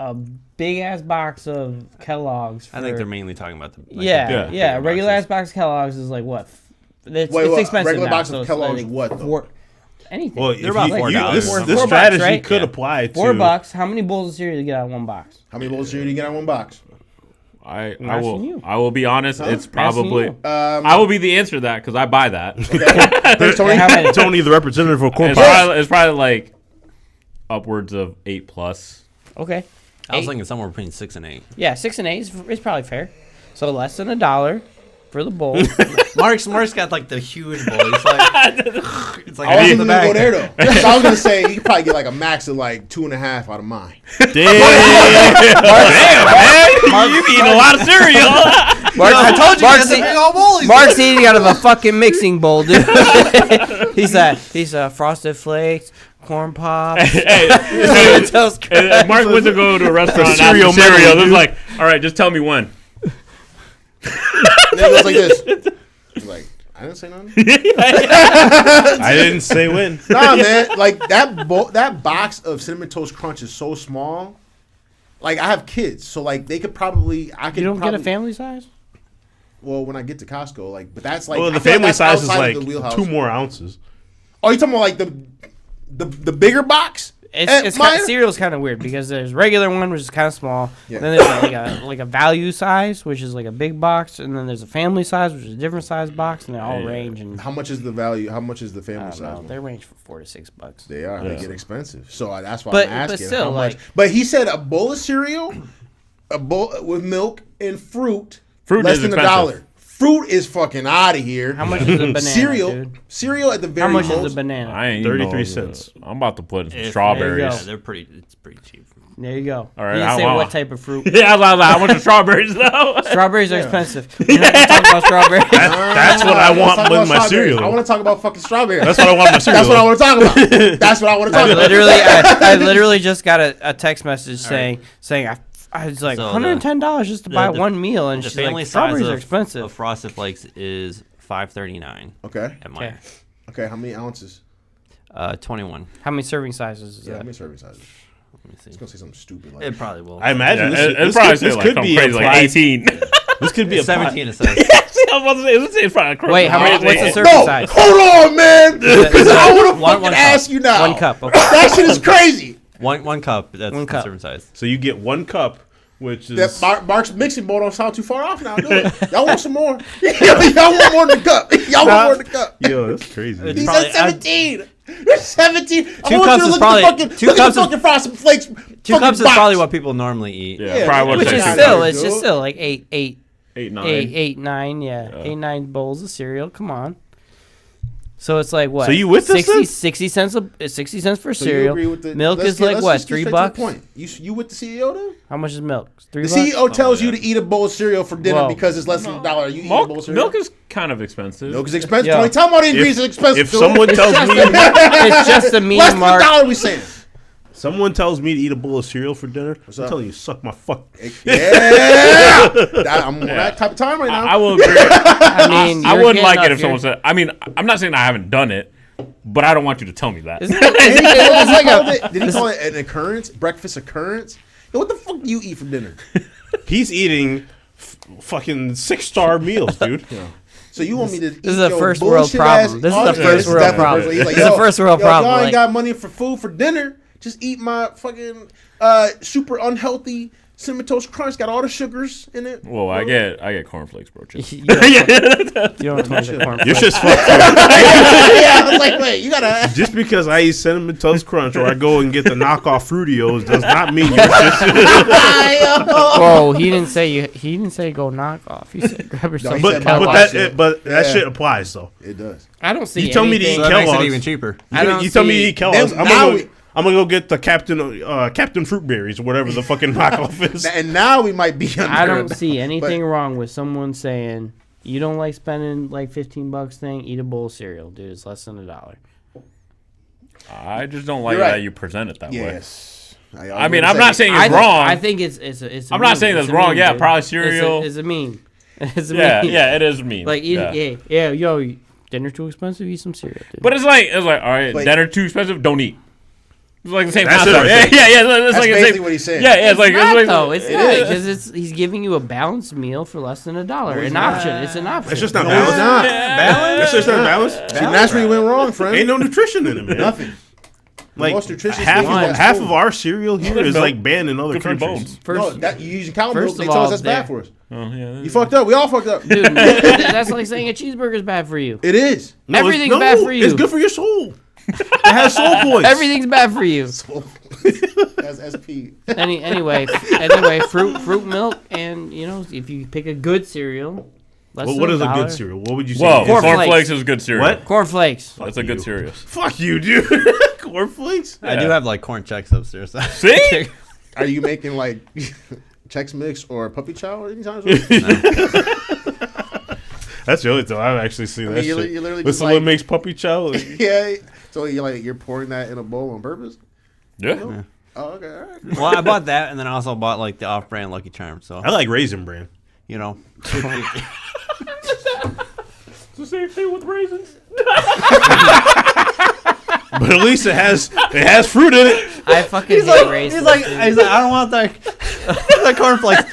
a big ass box of Kellogg's. For, I think they're mainly talking about the. Like, yeah, the yeah. bigger Regular ass boxes. box of Kellogg's is like what? It's Wait, expensive regular now, box so of it's Kellogg's like what, though? anything. Well, if about you, $4 this or something. this $4, strategy right? could Yeah. apply to $4. How many bowls of cereal do you get out of one box? How many bowls of cereal do you get out of one box? I asking you. will be honest. It's probably you. I will be the answer to that because I buy that. There's Tony. How many? Tony, the representative for Corn it's, Pops. probably like upwards of 8+. Okay. I was Eight. thinking somewhere between 6 and 8. Yeah, 6 and 8 is probably fair. So less than $1 for the bowl. Mark's got like the huge bowl. He's like, it's like I wasn't the gonna go bag. there though. So I was gonna say you could probably get like a max of like 2.5 out of mine. You eating a lot of cereal. I told you, Mark's that's a eat- big old bowl. He's Mark's eating out of a fucking mixing bowl, dude. he's Frosted Flakes, corn pops, Cinnamon Toast Crunch. Mark went to go to a restaurant and cereal asked for cereal. menu, This is dude. like, all right, just tell me when. And then it goes like this. He's like, I didn't say nothing. I didn't say when. Nah, man. Like that box of Cinnamon Toast Crunch is so small. Like I have kids, so like they could probably. I could. You don't probably, get a family size? Well, when I get to Costco, like, but that's like. Well, I the feel family that's size is outside like of the wheelhouse. 2 more ounces. Oh, you talking about like the bigger box? It's mine- cereal's kind of weird because there's regular one which is kind of small. Yeah. Then there's like a value size which is like a big box, and then there's a family size which is a different size box, and they all range. And How much is the value? How much is the I family don't size know, one? they range from $4 to $6. They are. They get expensive. So that's why But- I'm but asking still, how much. like- But he said a bowl of cereal, a bowl with milk and fruit, Fruit less is than expensive. $1. Fruit is fucking out of here. How much is a banana, cereal? dude? Cereal at the very How much most. is a banana? I ain't 33 eating all cents. the- I'm about to put in some If- strawberries. There you Yeah, go. they're pretty. It's pretty cheap. There you go. All right, You didn't I say want- what type of fruit. Yeah, I was like, I want the strawberries though. Strawberries are expensive. We're not gonna talk about strawberries. That's what I Let's want talk with about my strawberries. cereal. I want to talk about fucking strawberries. That's what I want in my cereal. That's what I want to talk about. That's what I want to talk about. I literally just got a text message saying I was like So $110 just to buy the- one meal, and The she's family like, size strawberries are of expensive. Frosted Flakes is $5.39 Okay. at mine. Okay. How many ounces? 21. How many serving sizes is Yeah. How that? many serving sizes? Let me see. It's gonna say something stupid like. It probably will. I imagine Yeah, this, it's this probably could, say this like could something be crazy, like applied. 18. This could be a 17 it says. I was about to say, it's probably crazy. Wait, how many? What's the Crazy. serving No, size? hold on, man. Because I want to One fucking cup. ask you now. One cup. Okay. That shit is crazy. One cup. That's One the cup. serving size. So you get 1 cup which is That Mark's mixing bowl don't sound too far off now. Do it. Y'all want some more? Y'all want more in the cup? Y'all want more in the cup? yo, that's crazy. He Probably- said 17. You're 17. Two cups is probably- two look at cups the is- fucking Frosted Flakes. 2 cups is probably what people normally eat. Yeah, probably Which what is they still, Dude. it's just still like 8, 9. yeah. 8, 9 bowls of cereal. Come on. So it's like what? So you with this 60, then? 60 cents 60 cents for So you cereal. agree with the Milk let's is get- like let's what? just get straight to $3? the point. You with the CEO though? How much is milk? $3? The CEO tells you to eat a bowl of cereal for dinner Whoa. because it's less than $1. You eat a bowl of Milk, cereal. milk is kind of expensive. Milk is expensive. Yo. Tony, tell them all the ingredients are expensive. If dude. someone tells me It's just a meme, less than Mark. $1, we saying. someone tells me to eat a bowl of cereal for dinner, I'm up? telling you, suck my fuck. Yeah, I'm on that type of time right now. I will agree. I mean, I you're wouldn't getting like up it if here. someone said. I mean, I'm not saying I haven't done it, but I don't want you to tell me that. Isn't it- Did he call it an occurrence? Breakfast occurrence? Yo, what the fuck do you eat for dinner? He's eating fucking 6-star meals, dude. So you want me to? This is a first world problem. This is a first world problem. This is a first world problem. Y'all ain't Like, got money for food for dinner. Just eat my fucking super unhealthy Cinnamon Toast Crunch. Got all the sugars in it. Well, I get cornflakes, bro. Just- you don't want to corn You're flakes. just fucked. Yeah, I was like, wait, you gotta. Just because I eat Cinnamon Toast Crunch or I go and get the knockoff Fruitios does not mean you're just. Whoa, he didn't say you. He didn't say go knock off. He said grab yourself. he but said some buy but shit. that Yeah. shit applies though. It does. I don't see. You tell me to eat anything- So that makes Kellogg's. it even cheaper. I don't You tell me see- to eat Kellogg's. Then now I'm gonna go get the Captain Fruit Berries or whatever the fucking knockoff is. And now we might be under. I don't see anything wrong with someone saying you don't like spending like $15 thing. Eat a bowl of cereal, dude. It's less than $1. I just don't like You're right. that you present it that way. Yes. I mean, I'm not saying I it's think- wrong. I think it's a I'm not meme. saying It's that's a wrong. meme, Yeah, dude. probably cereal. It's a meme. It's a Yeah, meme. yeah, it is mean. Like yo, dinner too expensive. Eat some cereal, dude. But it's like all right, Like- dinner too expensive. Don't eat. It's like the same That's concept. it Yeah, right yeah, yeah. It's That's like the basically same. what he's saying. Yeah, yeah. It's like not, like though. It's it not is. because he's giving you a balanced meal for less than $1. it's An not. option. It's an option. It's just not No, it's balanced. not. That's just not balanced. See, that's where you went wrong, friend. Ain't no nutrition in it, man. Nothing. Like most nutritious half thing is half food. of our cereal here is milk. like banned in other Good for your countries. bones. First, No, that you using cow milk. first They of tell us all, that's there- bad for us. Oh, yeah. You fucked up. We all fucked up. dude, that's like saying a cheeseburger is bad for you. It is. No, it's- Everything's bad for you. It's good for your soul. It has soul points. Everything's bad for you. That's SP. Anyway, fruit milk, and if you pick a good cereal, less What than is a $1. good cereal? What would you say? Whoa, it is? Cornflakes. cornflakes is good cereal. What? Cornflakes. That's a good you. cereal. Fuck you, dude. Cornflakes. I do have like corn checks upstairs. See? Are you making like Chex Mix or Puppy Chow anytime? That's the only time I've actually seen that you shit. literally When just someone like- makes puppy chow. Like, Yeah. So you're pouring that in a bowl on purpose? Yeah. Oh, okay. All right. Well, I bought that, and then I also bought like the off-brand Lucky Charms. So I like Raisin Bran. you know, It's the same thing with raisins. But at least it has fruit in it. I fucking hate raisins. he's like, dude. I don't want the cornflakes.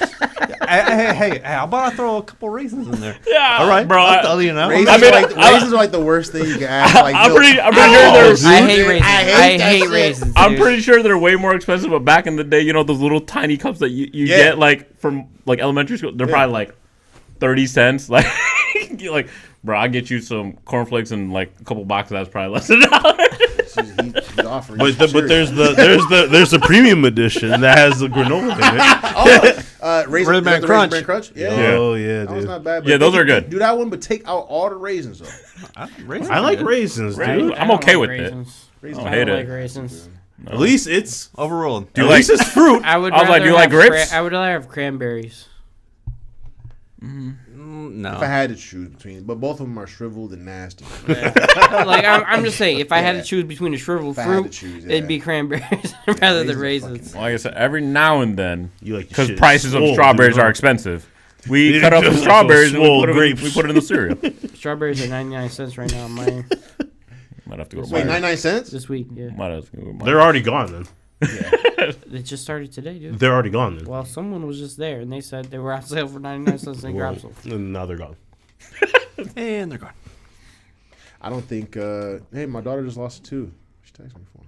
Hey, how about I throw a couple raisins in there? Yeah. All right, bro. I'll tell you now. Raisins, I mean, raisins are like the worst thing you can ask. Like, I'm milk. pretty sure Oh, there's. I hate raisins. I I hate that hate shit. raisins. I'm dude. pretty sure they're way more expensive, but back in the day, those little tiny cups that you Yeah. get like from like elementary school, they're probably like 30 cents. Like, you're like, bro, I'll get you some cornflakes and like a couple boxes. That's probably less than $1. He's offering. But there's the premium edition that has the granola in it. Raisin Bran the Crunch. Raisin Bran Crunch. Yeah. Yeah. Oh yeah, That was dude. not bad. Yeah, those are good. Do that one, but take out all the raisins though. Raisins I are like good. raisins, Right. dude. I I'm don't okay like with it. raisins. Raisins I are hate good. I it. don't like raisins. At least it's Overruled. Do you at least like? it's fruit. I would. I was like, rather do you like have grapes? I would rather have cranberries. No. If I had to choose between, but both of them are shriveled and nasty. Like I'm just saying, if I had Yeah. to choose between a shriveled If I had to fruit, choose, it'd yeah. be cranberries rather than raisins are raisins. Like I said, every now and then, You like your because shit prices of swole, strawberries dude, are huh? expensive, we You cut up the just strawberries and swole we grapes. put it in the cereal. Strawberries are 99 cents right now. Mine Might have to go to Wait, Meijer. 99 cents? this week. Yeah, Might have to go to Meijer. They're already gone then. it just started today, dude. They're already gone then. Well, someone was just there and they said they were on sale for 99 cents. They grabbed some. And now they're gone. And they're gone. I don't think. Hey, my daughter just lost a tooth. She texted me for.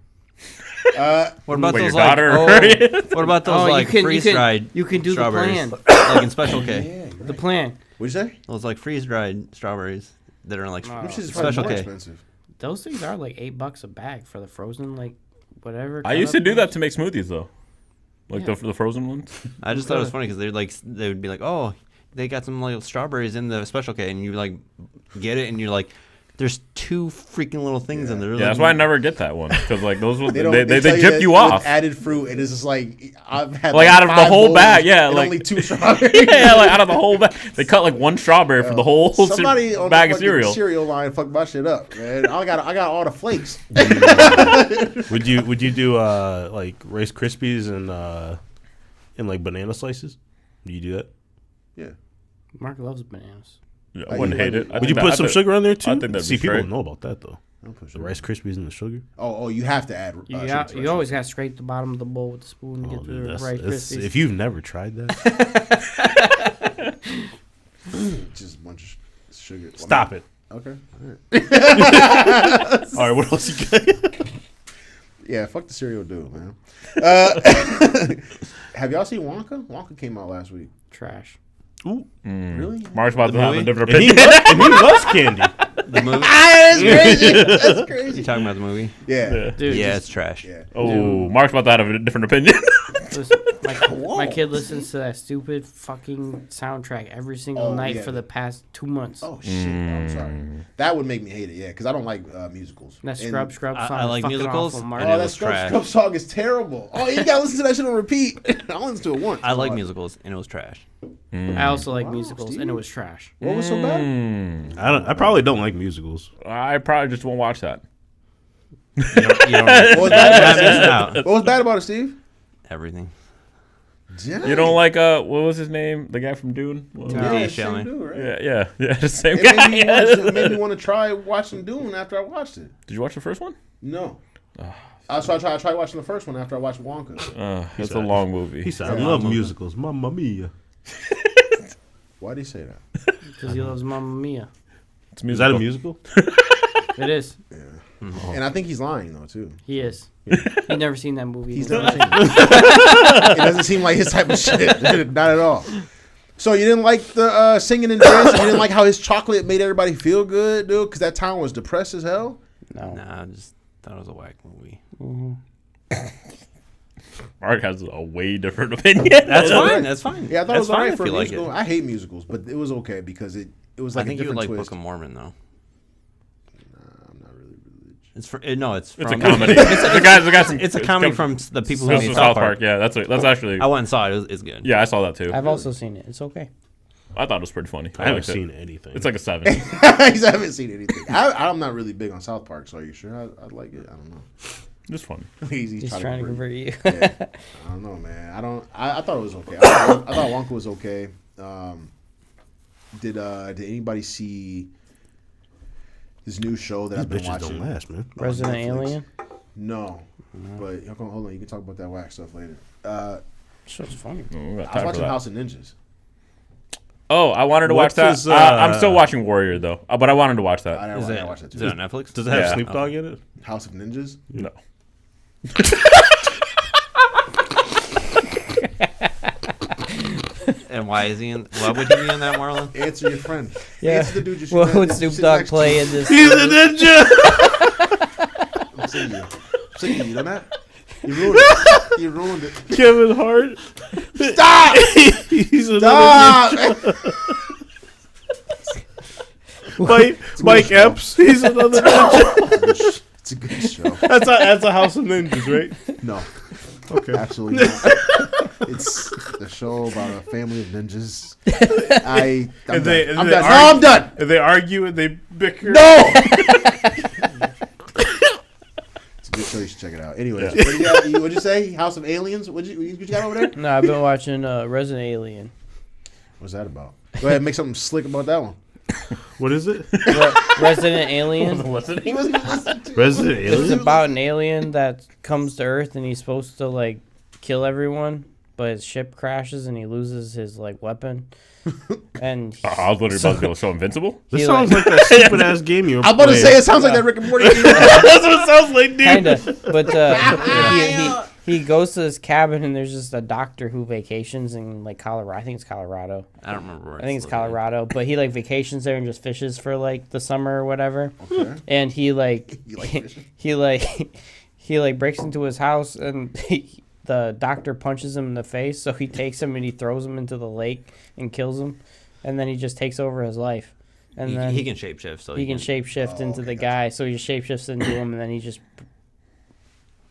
What about Wait, your those like? daughter? What about those like freeze dried? You can do the strawberries, plan. like in Special K. Yeah, you're The right. plan. What'd you say? Those like freeze dried strawberries that are like Wow. Which is probably Special more K. expensive. Those things are like $8 a bag for the frozen, like whatever. I used to cut-up do that ones. to make smoothies though, like Yeah. the frozen ones. I just thought it was funny because they would be like, oh, they got some like strawberries in the Special K, and you like get it, and you're like, there's 2 freaking little things in there. Yeah, that's why I never get that one because like those will, They they tell jip that you with off. added fruit, and it's just like I've had Like, out of the 5 whole bowls bag, yeah, and like- only 2 strawberries. Yeah, like out of the whole bag, they cut like 1 strawberry for the whole Somebody on bag the of fucking cereal. line fucked my shit up, man. I got all the flakes. Would you do like Rice Krispies and like banana slices? Do you do that? Yeah. Mark loves bananas. Yeah, I wouldn't hate it. I Would you think put that- some sugar on there too? I think that'd See, be people straight. don't know about that though. Don't put The sugar. Rice Krispies and the sugar. Oh, you have to add. You, sugar got, to you it. always got to scrape the bottom of the bowl with the spoon to Oh, get dude, the that's, Rice that's- Krispies. if you've never tried that, Just a bunch of sugar. stop it. Okay. All right, what else you got? Yeah, fuck the cereal dude, man. Have y'all seen Wonka? Wonka came out last week. Trash. Ooh, Really? Mark's about The to have a movie? different and he, opinion. and he loves candy. The movie? That's crazy. That's You crazy. talking about the movie? Yeah. Dude, Yeah, just- it's trash. Yeah. Oh, Mark's about to have a different opinion. listen, my kid listens to that stupid fucking soundtrack every single Oh, night yeah. for the past 2 months. Oh shit! I'm sorry. That would make me hate it. Yeah, because I don't like musicals. That And- Scrub song I is like fucking musicals, awful, Mark. and Oh, it that was trash. Scrub song is terrible. Oh, you gotta listen to that shit on repeat. I listened to it once. I like Oh, musicals, and it was trash. I also like Wow, musicals, Steve. and it was trash. What was so bad? I probably don't like musicals. I probably just won't watch that. You don't, What was you're bad not about missing it? out. What was bad about it, Steve? Everything. You don't like what was his name? The guy from Dune? What- Yeah, Yeah, same Chalamet. dude, right? yeah, the same It guy. made me want to try watching Dune after I watched it. Did you watch the first one? No. I tried watching the first one after I watched Wonka. It's a long movie. He said, "I love musicals, Mamma Mia." Why did he say that? Because he loves Mamma Mia. It's Is that a musical? It is. And I think he's lying though too. He is. You've never seen that movie. He's then. never seen it. It doesn't seem like his type of shit. Not at all. So you didn't like the singing and dancing? You didn't like how his chocolate made everybody feel good, dude? Because that town was depressed as hell. No. Nah, I just thought it was a whack movie. Mark has a way different opinion. That's fine. That's fine. Yeah, I thought That's it was fine alright if for a you like musical. it. I hate musicals, but it was okay because it was like I think a you would different like twist. Book of Mormon though. I'm not really religious. It's for no, it's It's from a comedy. the guy's It's a comedy from the people who That's made from South Park. Yeah, that's actually. I went and saw it. It's good. Yeah, I saw that too. I've also seen it. It's okay. I thought it was pretty funny. I haven't liked it. seen anything. It's like a 7. I haven't seen anything. I'm not really big on South Park, so are you sure I'd like it? I don't know. It's funny. He's He's trying to convert you. Yeah. I don't know, man. I thought it was okay. I thought Wonka was okay. Did anybody see this new show that These I've been bitches watching? don't last, man. on Resident Netflix? Alien. No, but hold on. You can talk about that whack stuff later. Show's funny. We got I was time for watching that. House of Ninjas. Oh, I wanted to watch What's that. his, I'm still watching Warrior though, but I wanted to watch I that. didn't, Is I it, didn't watch that is too. it on Netflix? Does it have Yeah. Snoop Dogg in it? House of Ninjas. No. And why is he in? Why would he be in that, Marlon? Answer your friend. Yeah. Answer the dude you should What have- would you Snoop sit Dogg next to. play in this? He's a ninja. I'm sick of you. I'm sick of you. You know that? You ruined it. You ruined it. Kevin Hart. Stop! He's another Stop! ninja. Mike Epps. He's another ninja. It's a good show. That's a House of Ninjas, right? No, Okay. absolutely not. It's a show about a family of ninjas. I'm And done. they- and I'm they done. No, argue- I'm done. And they argue and they bicker. No. It's a good show. You should check it out. Anyways, what'd you say? House of Aliens? What you got over there? No, I've been watching Resident Alien. What's that about? Go ahead and make something slick about that one. What is it? Resident Alien. He wasn't listening to Resident It's Alien? about an alien that comes to Earth and he's supposed to like kill everyone, but his ship crashes and he loses his like weapon. And I was literally about to go show Invincible. This He, sounds like- like that stupid ass game you were I'm about to playing. say it sounds like that Rick and Morty game. That's what it sounds like, dude. kind of, but he goes to this cabin and there's just a doctor who vacations in like Colorado. I think it's Colorado. I don't remember. Where I think it's Colorado, but he like vacations there and just fishes for like the summer or whatever. Okay. And he like You like fishing? he like breaks into his house and the doctor punches him in the face, so he takes him and he throws him into the lake and kills him, and then he just takes over his life. And then He can shapeshift, so he can shapeshift into the guy, so he just shapeshifts into him, and then he just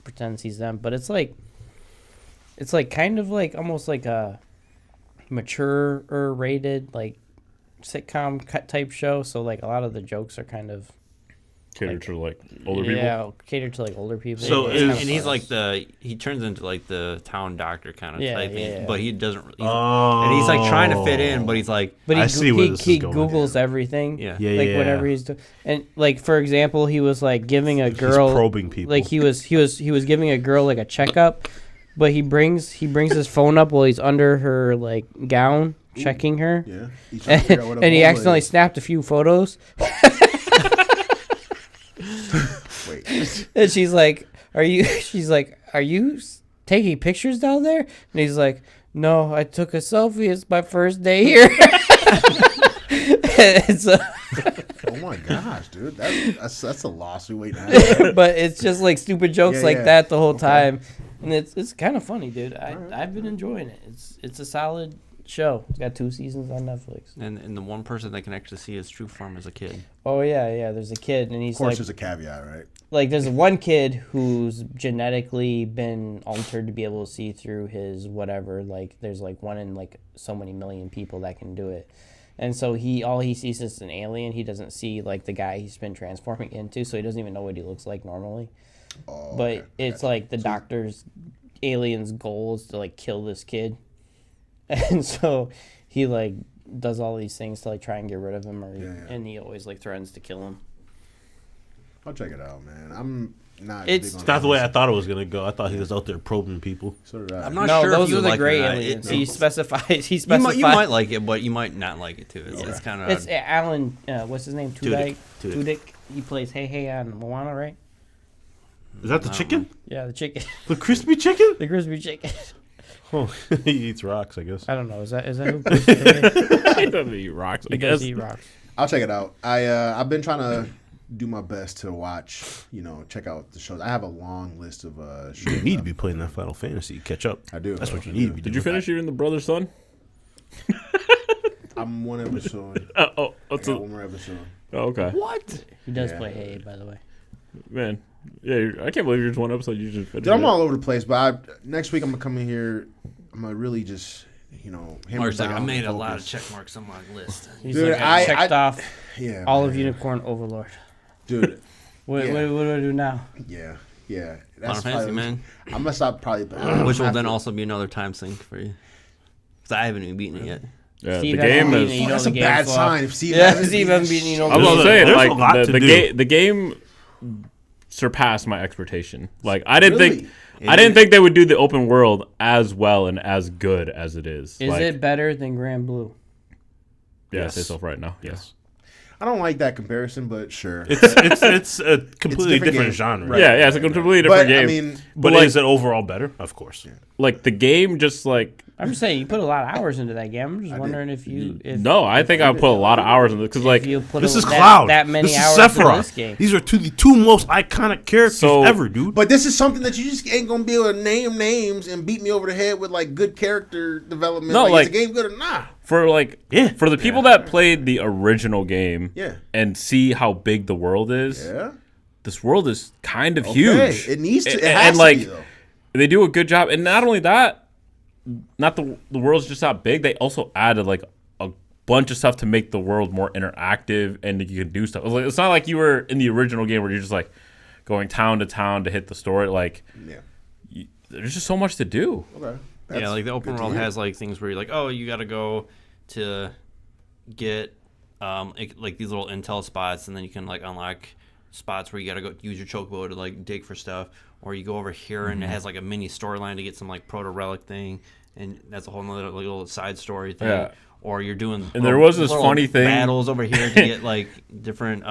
pretends he's them. But it's like kind of like almost like a mature or rated like sitcom type show. So like a lot of the jokes are kind of Catered to like older people. yeah, catered to like older people. So It's is- kinda and he's fun. like he turns into like the town doctor kind of Yeah, type thing, yeah. but he doesn't. Oh. And he's like trying to fit in, but he's like, But I see where this is going. Googles everything. Yeah. Yeah, Like yeah. whenever he's doing, and like for example, he was like giving a girl He's probing people. like he was giving a girl like a checkup, but he brings his phone up while he's under her like gown checking her, Yeah. He's trying to figure out what a and he bowler accidentally is. snapped a few photos, Wait. and she's like, "Are you?" She's like, "Are you taking pictures down there?" And he's like, "No, I took a selfie. It's my first day here." And so, Oh my gosh, dude. That's a lawsuit waiting to happen. but it's just like stupid jokes Yeah, like yeah. that the whole time, and it's kind of funny, dude. I've been enjoying it. It's a solid show. It's got 2 seasons on Netflix. and the one person that can actually see his true form as a kid. Oh yeah. There's a kid, and he's Of course, like, there's a caveat, right? there's one kid who's genetically been altered to be able to see through his whatever. Like there's like one in like so many million people that can do it. And so all he sees is an alien. He doesn't see like the guy he's been transforming into, so he doesn't even know what he looks like normally. Oh, But okay. it's like the doctor's alien's goal is to like kill this kid. And so he like does all these things to like try and get rid of him, and he always like threatens to kill him. I'll check it out, man. I'm not. It's big on Not the way I aliens. thought it was gonna go. I thought he was out there probing people. So did I. I'm not No, sure if those you are the like it or gray not. aliens. It- He specifies. you might like it, but you might not like it too. It's kind of It's Alan. What's his name? Tudyk. Tudyk. He plays Hey on Moana, right? Is that the chicken? Yeah, the chicken, The crispy chicken? the crispy chicken. Oh, he eats rocks, I guess. I don't know. Is that who? plays Tudyk? He doesn't eat rocks. I He does guess. eat rocks. I'll check it out. I've been trying to do my best to watch. Check out the shows. I have a long list of shows. You need to be playing that Final Fantasy. Catch up. I do. That's what you I need do. to be Did doing. you finish eating the brother son? I'm one episode. Oh, I what's got one more episode. okay. what? He does Yeah. play Hey, by the way. Man, yeah, I can't believe you're just one episode. You just finished Dude, I'm it. all over the place. But next week I'm gonna come in here. I'm gonna really just hammer Mark's like, down I made and a lot of focus. check marks on my list. He's Dude, like, I checked I- off Yeah. all man. of Unicorn Overlord. Dude. What, Yeah. what do I do now? Yeah. Final That's Fantasy, probably, man. I'm gonna stop probably. Which will then also be another time sink for you. Because I haven't even beaten it yet. Yeah, Steve the hasn't game beaten is. it, you know That's the a game's bad flawed. sign. If Steve Yeah, hasn't Steve beaten hasn't beaten it, you know I was There's gonna a- say, there's like a lot to do. the game surpassed my expectation. Like I didn't Really? think I didn't think they would do the open world as well and as good as it is. Is like, it better than Grand Blue? Yeah, Yes. say so right now. Yes. I don't like that comparison, but sure. It's a completely different different game. genre. Right. Yeah, it's a completely different but game. I mean, But like- is it overall better? Of course. like the game, just like I'm just saying you put a lot of hours into that game. I'm just wondering if you no, I think I put a lot of hours in it because like you put This is that, Cloud. that many this hours is into this Sephiroth. game. These are the two most iconic characters So- ever, dude. But this is something that you just ain't gonna be able to name names and beat me over the head with like good character development. No, like, like- is the game good or not? for like Yeah. for the people that played the original game Yeah. and see how big the world is, Yeah. this world is kind of Okay. huge. It needs to. It And- has and, to like, be though. They do a good job, and not only that, not the world's just not big. They also added like a bunch of stuff to make the world more interactive, and you can do stuff. It's not like you were in the original game where you're just like going town to town to hit the store. Like Yeah. there's just so much to do. Okay. Yeah, like the open good to world hear. has like things where you're like, oh, you got to go to get like these little intel spots, and then you can like unlock spots where you got to go use your chocobo to like dig for stuff, or you go over here and it has like a mini storyline to get some like proto relic thing, and that's a whole nother little side story thing. Yeah. Or you're doing And there was this funny thing. battles over here to get like different.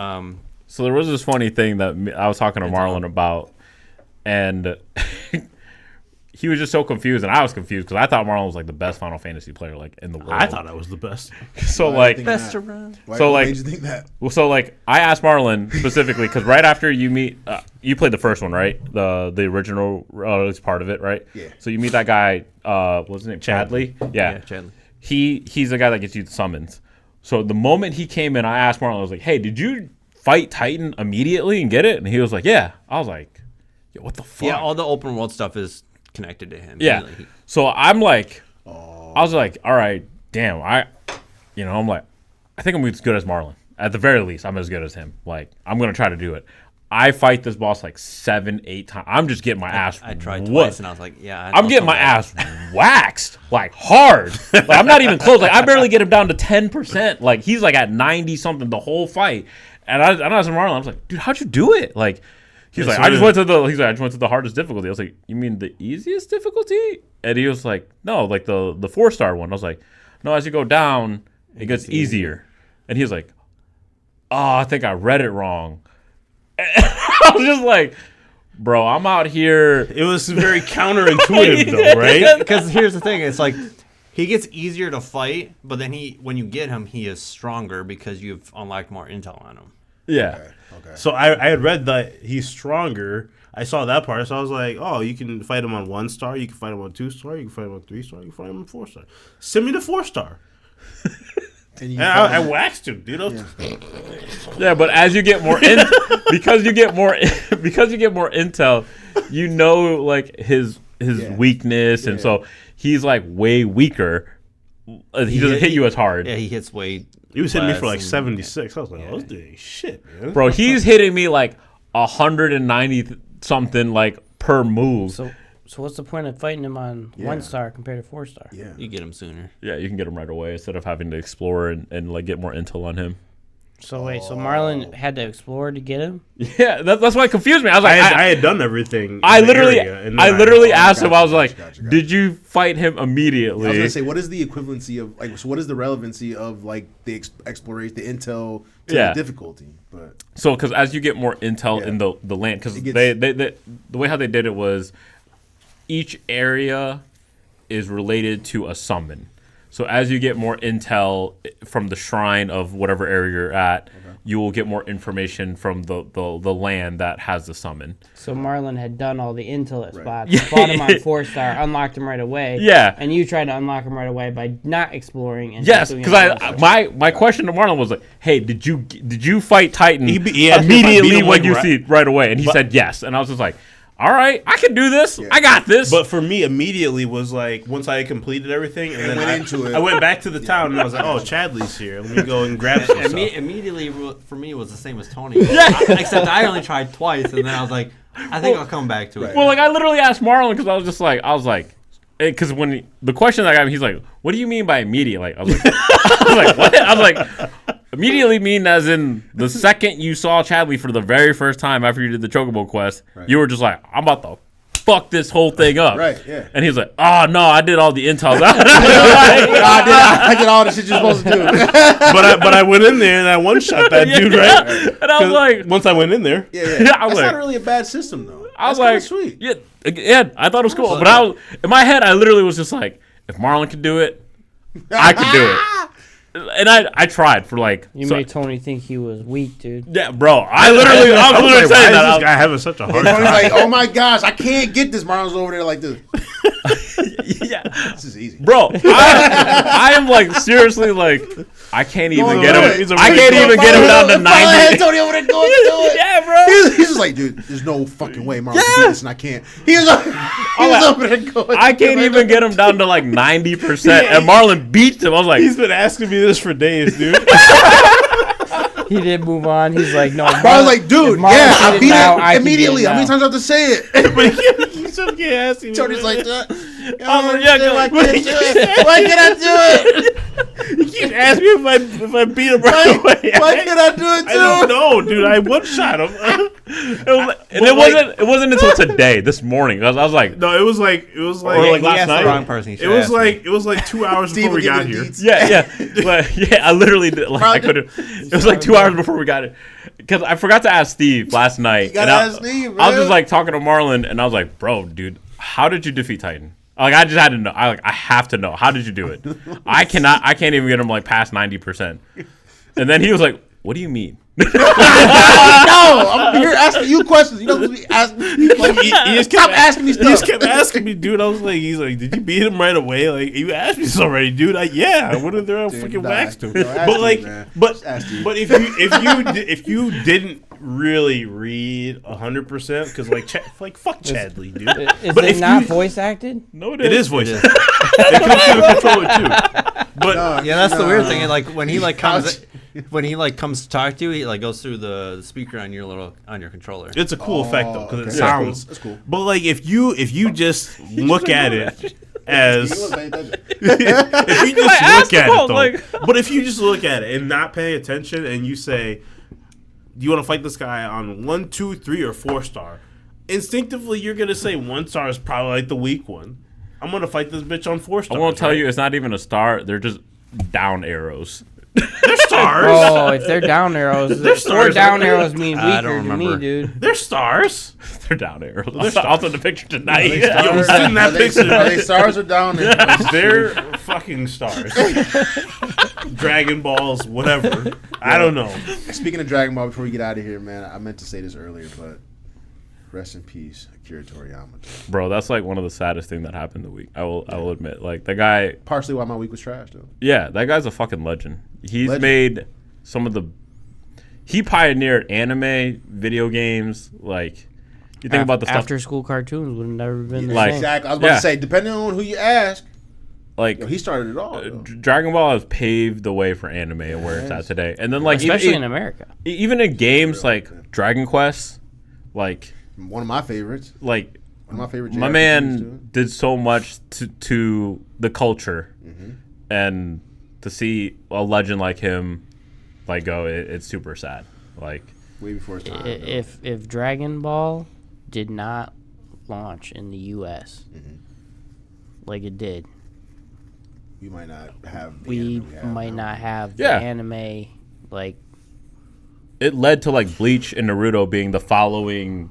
So there was this funny thing that I was talking to Marlon about, and he was just so confused, and I was confused because I thought Marlon was like the best Final Fantasy player like in the world. I thought I was the best. So Why like, do you think Best that? around. Why, So, what like- made you think that? well, so like I asked Marlon specifically because right after you meet, you played the first one, right? The original is part of it, right? Yeah. So you meet that guy. What's his name? Chadley. Yeah. Chadley. He's the guy that gets you the summons. So the moment he came in, I asked Marlon, I was like, hey, did you fight Titan immediately and get it? And he was like, yeah. I was like, yo, what the fuck? Yeah, all the open world stuff is connected to him. Yeah. So I'm like, I was like, all right, damn. I'm like, I think I'm as good as Marlon. At the very least, I'm as good as him. Like, I'm going to try to do it. I fight this boss like 7-8 times. I'm just getting my ass I tried whooped. twice and I was like, yeah. I'm getting my ass waxed, like hard. Like I'm not even close. Like I barely get him down to 10%. Like he's like at 90 something the whole fight. And I asked Marlon, I was like, dude, how'd you do it? Like he's Yeah, like, so I just went to the hardest difficulty. I was like, you mean the easiest difficulty? And he was like, no, like the 4-star one. I was like, no, as you go down, it gets easier. And he was like, oh, I think I read it wrong. I was just like, bro, I'm out here. It was very counterintuitive, though, right? Because here's the thing, it's like he gets easier to fight, but then when you get him, he is stronger because you've unlocked more intel on him. Yeah. Okay. So I had read that he's stronger. I saw that part, so I was like, oh, you can fight him on 1-star, you can fight him on 2-star, you can fight him on 3-star, you can fight him on 4-star. Send me the 4-star. And you And I waxed him, you know? Yeah, but as you get more because you get more intel, you know like his weakness, and so he's like way weaker. He doesn't hit you as hard, Yeah, he hits way. He was hitting me less for like and- 76. I was like, oh, this dude ain't shit, man. bro. He's hitting me like 190 something like per move. So what's the point of fighting him on 1-star compared to 4-star? Yeah. You get him sooner. Yeah, you can get him right away instead of having to explore and like get more intel on him. So wait, so Marlon had to explore to get him? Yeah, that's why it confused me. I was like, I had done everything. I in the literally area, and then I literally asked him. I was Gotcha, like, gotcha. did you fight him immediately? I was gonna say, what is the equivalency of like? So what is the relevancy of like the exploration, the intel to Yeah. the difficulty? But So, because as you get more intel Yeah. in the land, because It gets- they the way how they did it was each area is related to a summon. So as you get more intel from the shrine of whatever area you're at, you will get more information from the land that has the summon. So Marlon had done all the intel at spots, Yeah. fought him on 4-star, unlocked him right away. Yeah. And you tried to unlock him right away by not exploring and Yes, just doing because it on 4-star. my question to Marlon was like, hey, did you fight Titan He asked me if I beat immediately him, when like, you right- see right away? And he said yes, and I was just like, all right, I can do this. I got this. But for me, immediately was like once I had completed everything, and then went I, into it. I went back to the town and I was like, "Oh, Chadley's here. Let me go and grab some stuff." Immediately for me was the same as Tony. Except I only tried twice, and then I was like, I think I'll come back to it. Well, like I literally asked Marlon because I was like, because when the question that I got him, he's like, "What do you mean by immediate?" Like I was like, what? I was like, immediately mean as in the second you saw Chadley for the very first time after you did the Chocobo quest, you were just like, I'm about to fuck this whole thing up. Right, yeah. And he's like, oh no, I did all the intel. I did all the shit you're supposed to do. but I went in there and I one shot that dude, right? And I was 'Cause like, once I went in there, Yeah, I yeah. was That's like- not really a bad system though. I was That's kinda like, sweet. yeah, I thought it was cool. But I was in my head, I literally was just like, if Marlon could do it, I could do it. And I tried for like, You so- made Tony think he was weak, dude. yeah, bro. I was literally like, saying why is that. this guy having such a hard Tony's time? like, oh my gosh, I can't get this. Marlon's over there like this. Yeah, This is easy. bro. I am like seriously like I can't even Going get away. him. He's a I can't even get him down to If I had 90. Tony over there going to do it. Yeah, bro. He's just like, dude, there's no fucking way Marlon can do this, and I can't. He was over there going. I can't even get him down to like 90%, and Marlon beats him. I was like, He's been asking me this for days, dude. He did move on. He's like, no. I was like, dude, if Marlon yeah, did I it beat now, it I can immediately. do it How many now. times I have to say it? He still can't ask me. Tony's like, I'm like, yeah, why can't I do it? asked me if I beat him right away. Why can't I do it too? I don't know, dude. I one shot him. It wasn't until today, this morning. I was like, No, it was like or like He last asked night. the wrong person. He it should was ask like me. it was like 2 hours before we got here. Yeah. But yeah, I literally did, like I couldn't. It was like 2 hours before we got it because I forgot to ask Steve last night. gotta and ask Steve, I was man. just like talking to Marlon, and I was like, "Bro, dude, how did you defeat Titan?" Like I just had to know. I have to know. How did you do it? I can't even get him like past 90%. And then he was like, "What do you mean?" No, I'm here asking you questions. You don't be asking me. He just Stop asking me He just stuff. kept asking me, dude. I was like, he's like, did you beat him right away? Like, you asked me this already, dude. Yeah, I went in there and Dude, freaking nah. waxed him. No, ask But Steve, like, man. but Just ask Steve. if you didn't really read 100%, because like fuck Chadley, dude. Is But it if not you- voice acted? No, It is voice. It It is. comes through the controller too. But No, Yeah, that's the weird no. thing. Like when he like Couch. comes to talk to you, he like goes through the speaker on your controller. it's a cool effect though, because okay. it sounds. That's cool. But like, if you just look at it as He wasn't paying attention. if you just asked look at him, it though, like- but if you just look at it and not pay attention, and you say, "Do you want to fight this guy on 1, 2, 3, or 4-star?" Instinctively, you're gonna say 1-star is probably like the weak one. I'm gonna fight this bitch on 4-star. I won't tell you, it's not even a star. They're just down arrows. They're stars. Oh, if they're down arrows, They're or stars, down aren't they? arrows mean I weaker don't to me, remember. dude. They're stars. They're down arrows. They're I'll send the picture tonight. Are they stars? send that Are they- picture. Are they stars or down there? They're fucking stars. Dragon Balls, whatever. I don't know. Speaking of Dragon Ball, before we get out of here, man, I meant to say this earlier, but rest in peace, Akira Toriyama. Bro, that's like one of the saddest things that happened the week. I will admit. Like the guy, Partially why my week was trash, though. yeah, that guy's a fucking legend. He's Legend. made some of the he pioneered anime, video games, like you think about the stuff After school cartoons would have never been the Like- same. Exactly. I was about Yeah. to say, depending on who you ask, like he started it all. though. Dragon Ball has paved the way for anime and where it's at today. And then like Especially in even, America. even in games like Dragon Quest, like One of my favorites. like One of my favorite. my JRPGs, man too. did so much to the culture, Mm-hmm. and to see a legend like him like go, it's super sad. Like Way before his time. though. If Dragon Ball did not launch in the U.S. Mm-hmm. like it did, we might not have. the we anime have might now. not have the Yeah. anime like. it led to like Bleach and Naruto being the following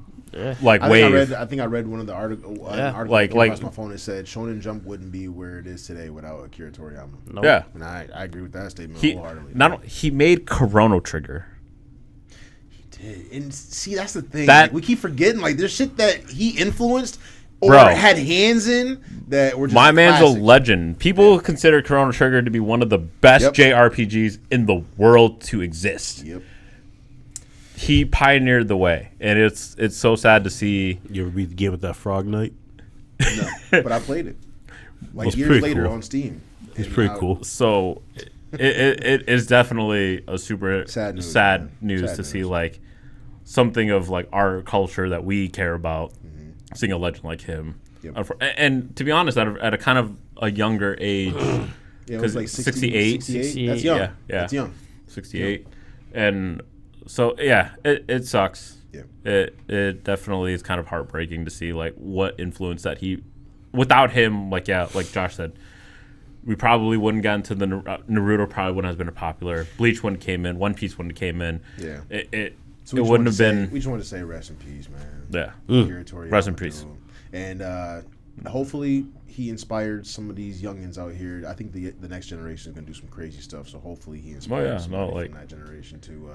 like I wave. think I read one of the article. Yeah. An article Like- that came like- across my phone. It said Shonen Jump wouldn't be where it is today without Akira Toriyama. Nope. Yeah. And I agree with that statement He wholeheartedly. he made Chrono Trigger. And see, that's the thing. That- Like, we keep forgetting. Like, there's shit that he influenced or Bro. had hands in that were just My man's classics. a legend. People consider Chrono Trigger to be one of the best Yep. JRPGs in the world to exist. Yep. He pioneered the way, and it's so sad to see. You ever beat the game with that Frog Knight? No, but I played it. Like It's years pretty later cool. on Steam. It's And pretty I- cool. So it is definitely a super Sad news, sad man. news Sad to see news. like something of like our culture that we care about, seeing a legend like him. Yep. And to be honest, at a kind of a younger age, Yeah, it was 'cause like 68? 68. That's young. Yeah, yeah. That's young. 68, and so yeah, it sucks. Yeah. It definitely is kind of heartbreaking to see like what influence that he, without him, like Josh said, we probably wouldn't get into the Naruto. Probably wouldn't have been popular. Bleach wouldn't came in. One Piece wouldn't came in. Yeah. It So we just wouldn't wanted have to say- been. We just wanted to say rest in peace, man. Yeah. Akira Toriyama, Rest in peace. dude. And hopefully he inspired some of these youngins out here. I think the next generation is going to do some crazy stuff. So hopefully he inspires somebody from that generation to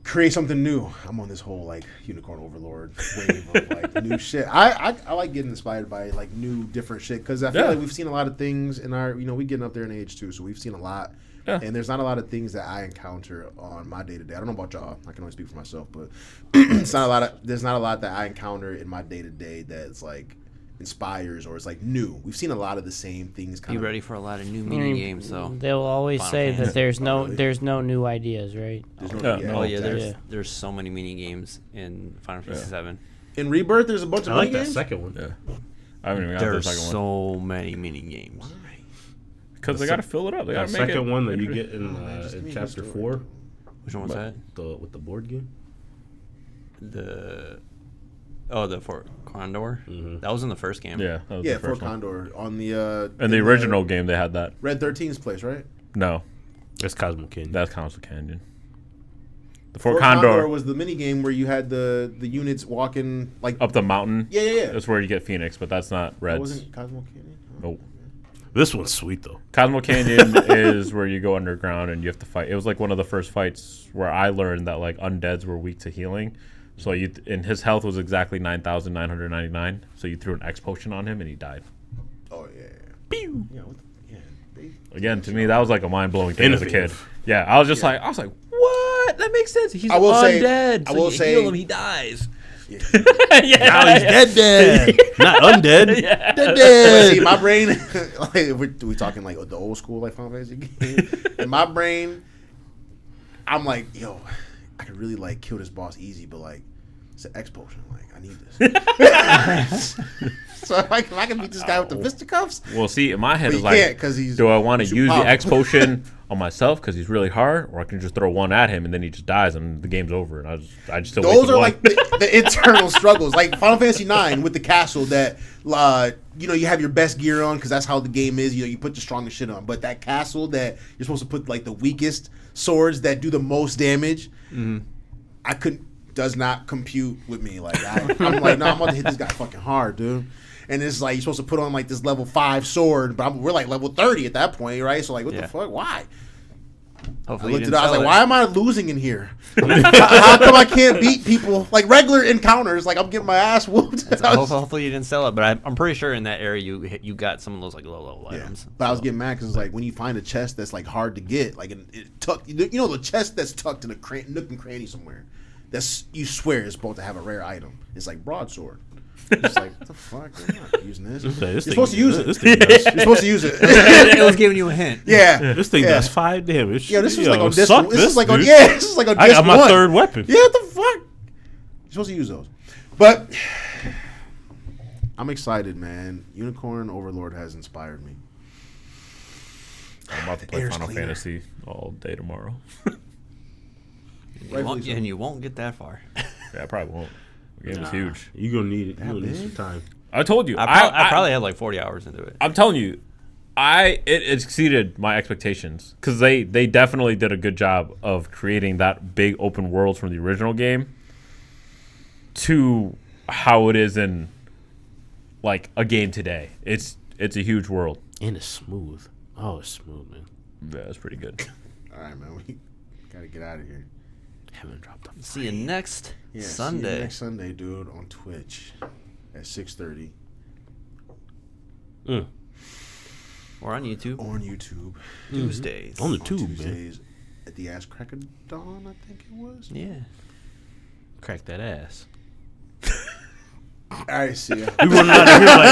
create something new. I'm on this whole like unicorn overlord wave of like new shit. I like getting inspired by like new different shit because I feel Yeah. like we've seen a lot of things in our we getting up there in age too, so we've seen a lot. Yeah. And there's not a lot of things that I encounter on my day to day. I don't know about y'all. I can only speak for myself, but there's not a lot that I encounter in my day to day that's like inspires or it's like new. We've seen a lot of the same things. Be ready for a lot of new I mini mean, games, though. They'll always Final say Fantasy. that there's no really? there's no new ideas, right? There's Yeah. yeah, Oh yeah, exactly. Yeah. there's so many mini games in Final Fantasy VII. In Rebirth, there's a bunch of I like mini that games. second one. Yeah. I haven't even got the There's second one. so many mini games. because they got to fill it up. They got That to make it. second one that you get just in me chapter story. 4, Which one was that? with the board game. The Fort Condor. Mm-hmm. That was in the first game. Yeah, that was Yeah, the Fort first one. Condor on the In the original game, they had that. Red 13's place, right? No, That's Cosmo Canyon. that's Council Canyon. The Fort Fort Condor was the mini game where you had the units walking like up the mountain. Yeah. That's where you get Phoenix, but that's not That Reds. wasn't Cosmo Canyon. Oh. Nope. This one's sweet though. Cosmo Canyon is where you go underground and you have to fight. It was like one of the first fights where I learned that like undeads were weak to healing. So and his health was exactly 9,999. So you threw an X potion on him and he died. Oh yeah. Pew! Yeah. Again, to me that was like a mind blowing thing as a kid. Innovative. Yeah, I was like, what? That makes sense. He's I will say- undead. I so will you say- heal him, he dies. Yeah. Now he's dead. Not undead. Dead. See, my brain, like, we talking like the old school like Final Fantasy game. In my brain, I'm like, yo, I could really like kill this boss easy, but like, it's an X potion. Like, I need this. So if I can beat this guy with the fisticuffs, Well, see, in my head but is you like, can't because he's. do I want to too use the powerful. X potion on myself because he's really hard, or I can just throw one at him and then he just dies and the game's over and I just still wait Those for are one. like the internal struggles, like Final Fantasy IX with the castle. That you have your best gear on because that's how the game is. You put the strongest shit on. But that castle that you're supposed to put like the weakest swords that do the most damage, I couldn't. Does not compute with me. Like I'm like, no, I'm about to hit this guy fucking hard, dude. And it's like you're supposed to put on like this level 5 sword, but we're like level 30 at that point, right? So like, what the fuck? Why? I Hopefully, looked you at it. I was didn't like, sell why am I losing in here? how come I can't beat people like regular encounters? Like I'm getting my ass whooped. Hopefully you didn't sell it, but I'm pretty sure in that area you got some of those like low level Yeah. items. But I was So, getting mad because it's like when you find a chest that's like hard to get, like it tucked, the chest that's tucked in a nook and cranny somewhere. That's you swear it's supposed to have a rare item. It's like broadsword. It's like what the fuck? I'm not using this. You're supposed to use it. This thing does, You're supposed to use it. it was giving you a hint. Yeah. this thing Yeah. does 5 damage. Yeah, this is Yo, like on disc. suck This is like on dude. This is like on I disc got my 1. third weapon. Yeah, what the fuck? You're supposed to use those. But I'm excited, man. Unicorn Overlord has inspired me. I'm about to play air's Final cleaner. Fantasy all day tomorrow. And you won't get that far. Yeah, I probably won't. The game is huge. You gonna need it. You gonna need big? some time. I told you. I probably had like 40 hours into it. I'm telling you, it exceeded my expectations because they definitely did a good job of creating that big open world from the original game to how it is in like a game today. It's a huge world. And it's smooth. Oh, it's smooth, man. Yeah, it's pretty good. All right, man. We gotta get out of here. Haven't dropped them. See you next Yeah, see you Sunday. next Sunday, dude, on Twitch at 6:30 Or on YouTube. on YouTube. Tuesdays. On the On tube, man. Tuesdays at the Ass Crack of Dawn, I think it was. Yeah. Crack that ass. All right, see ya. We running out of here like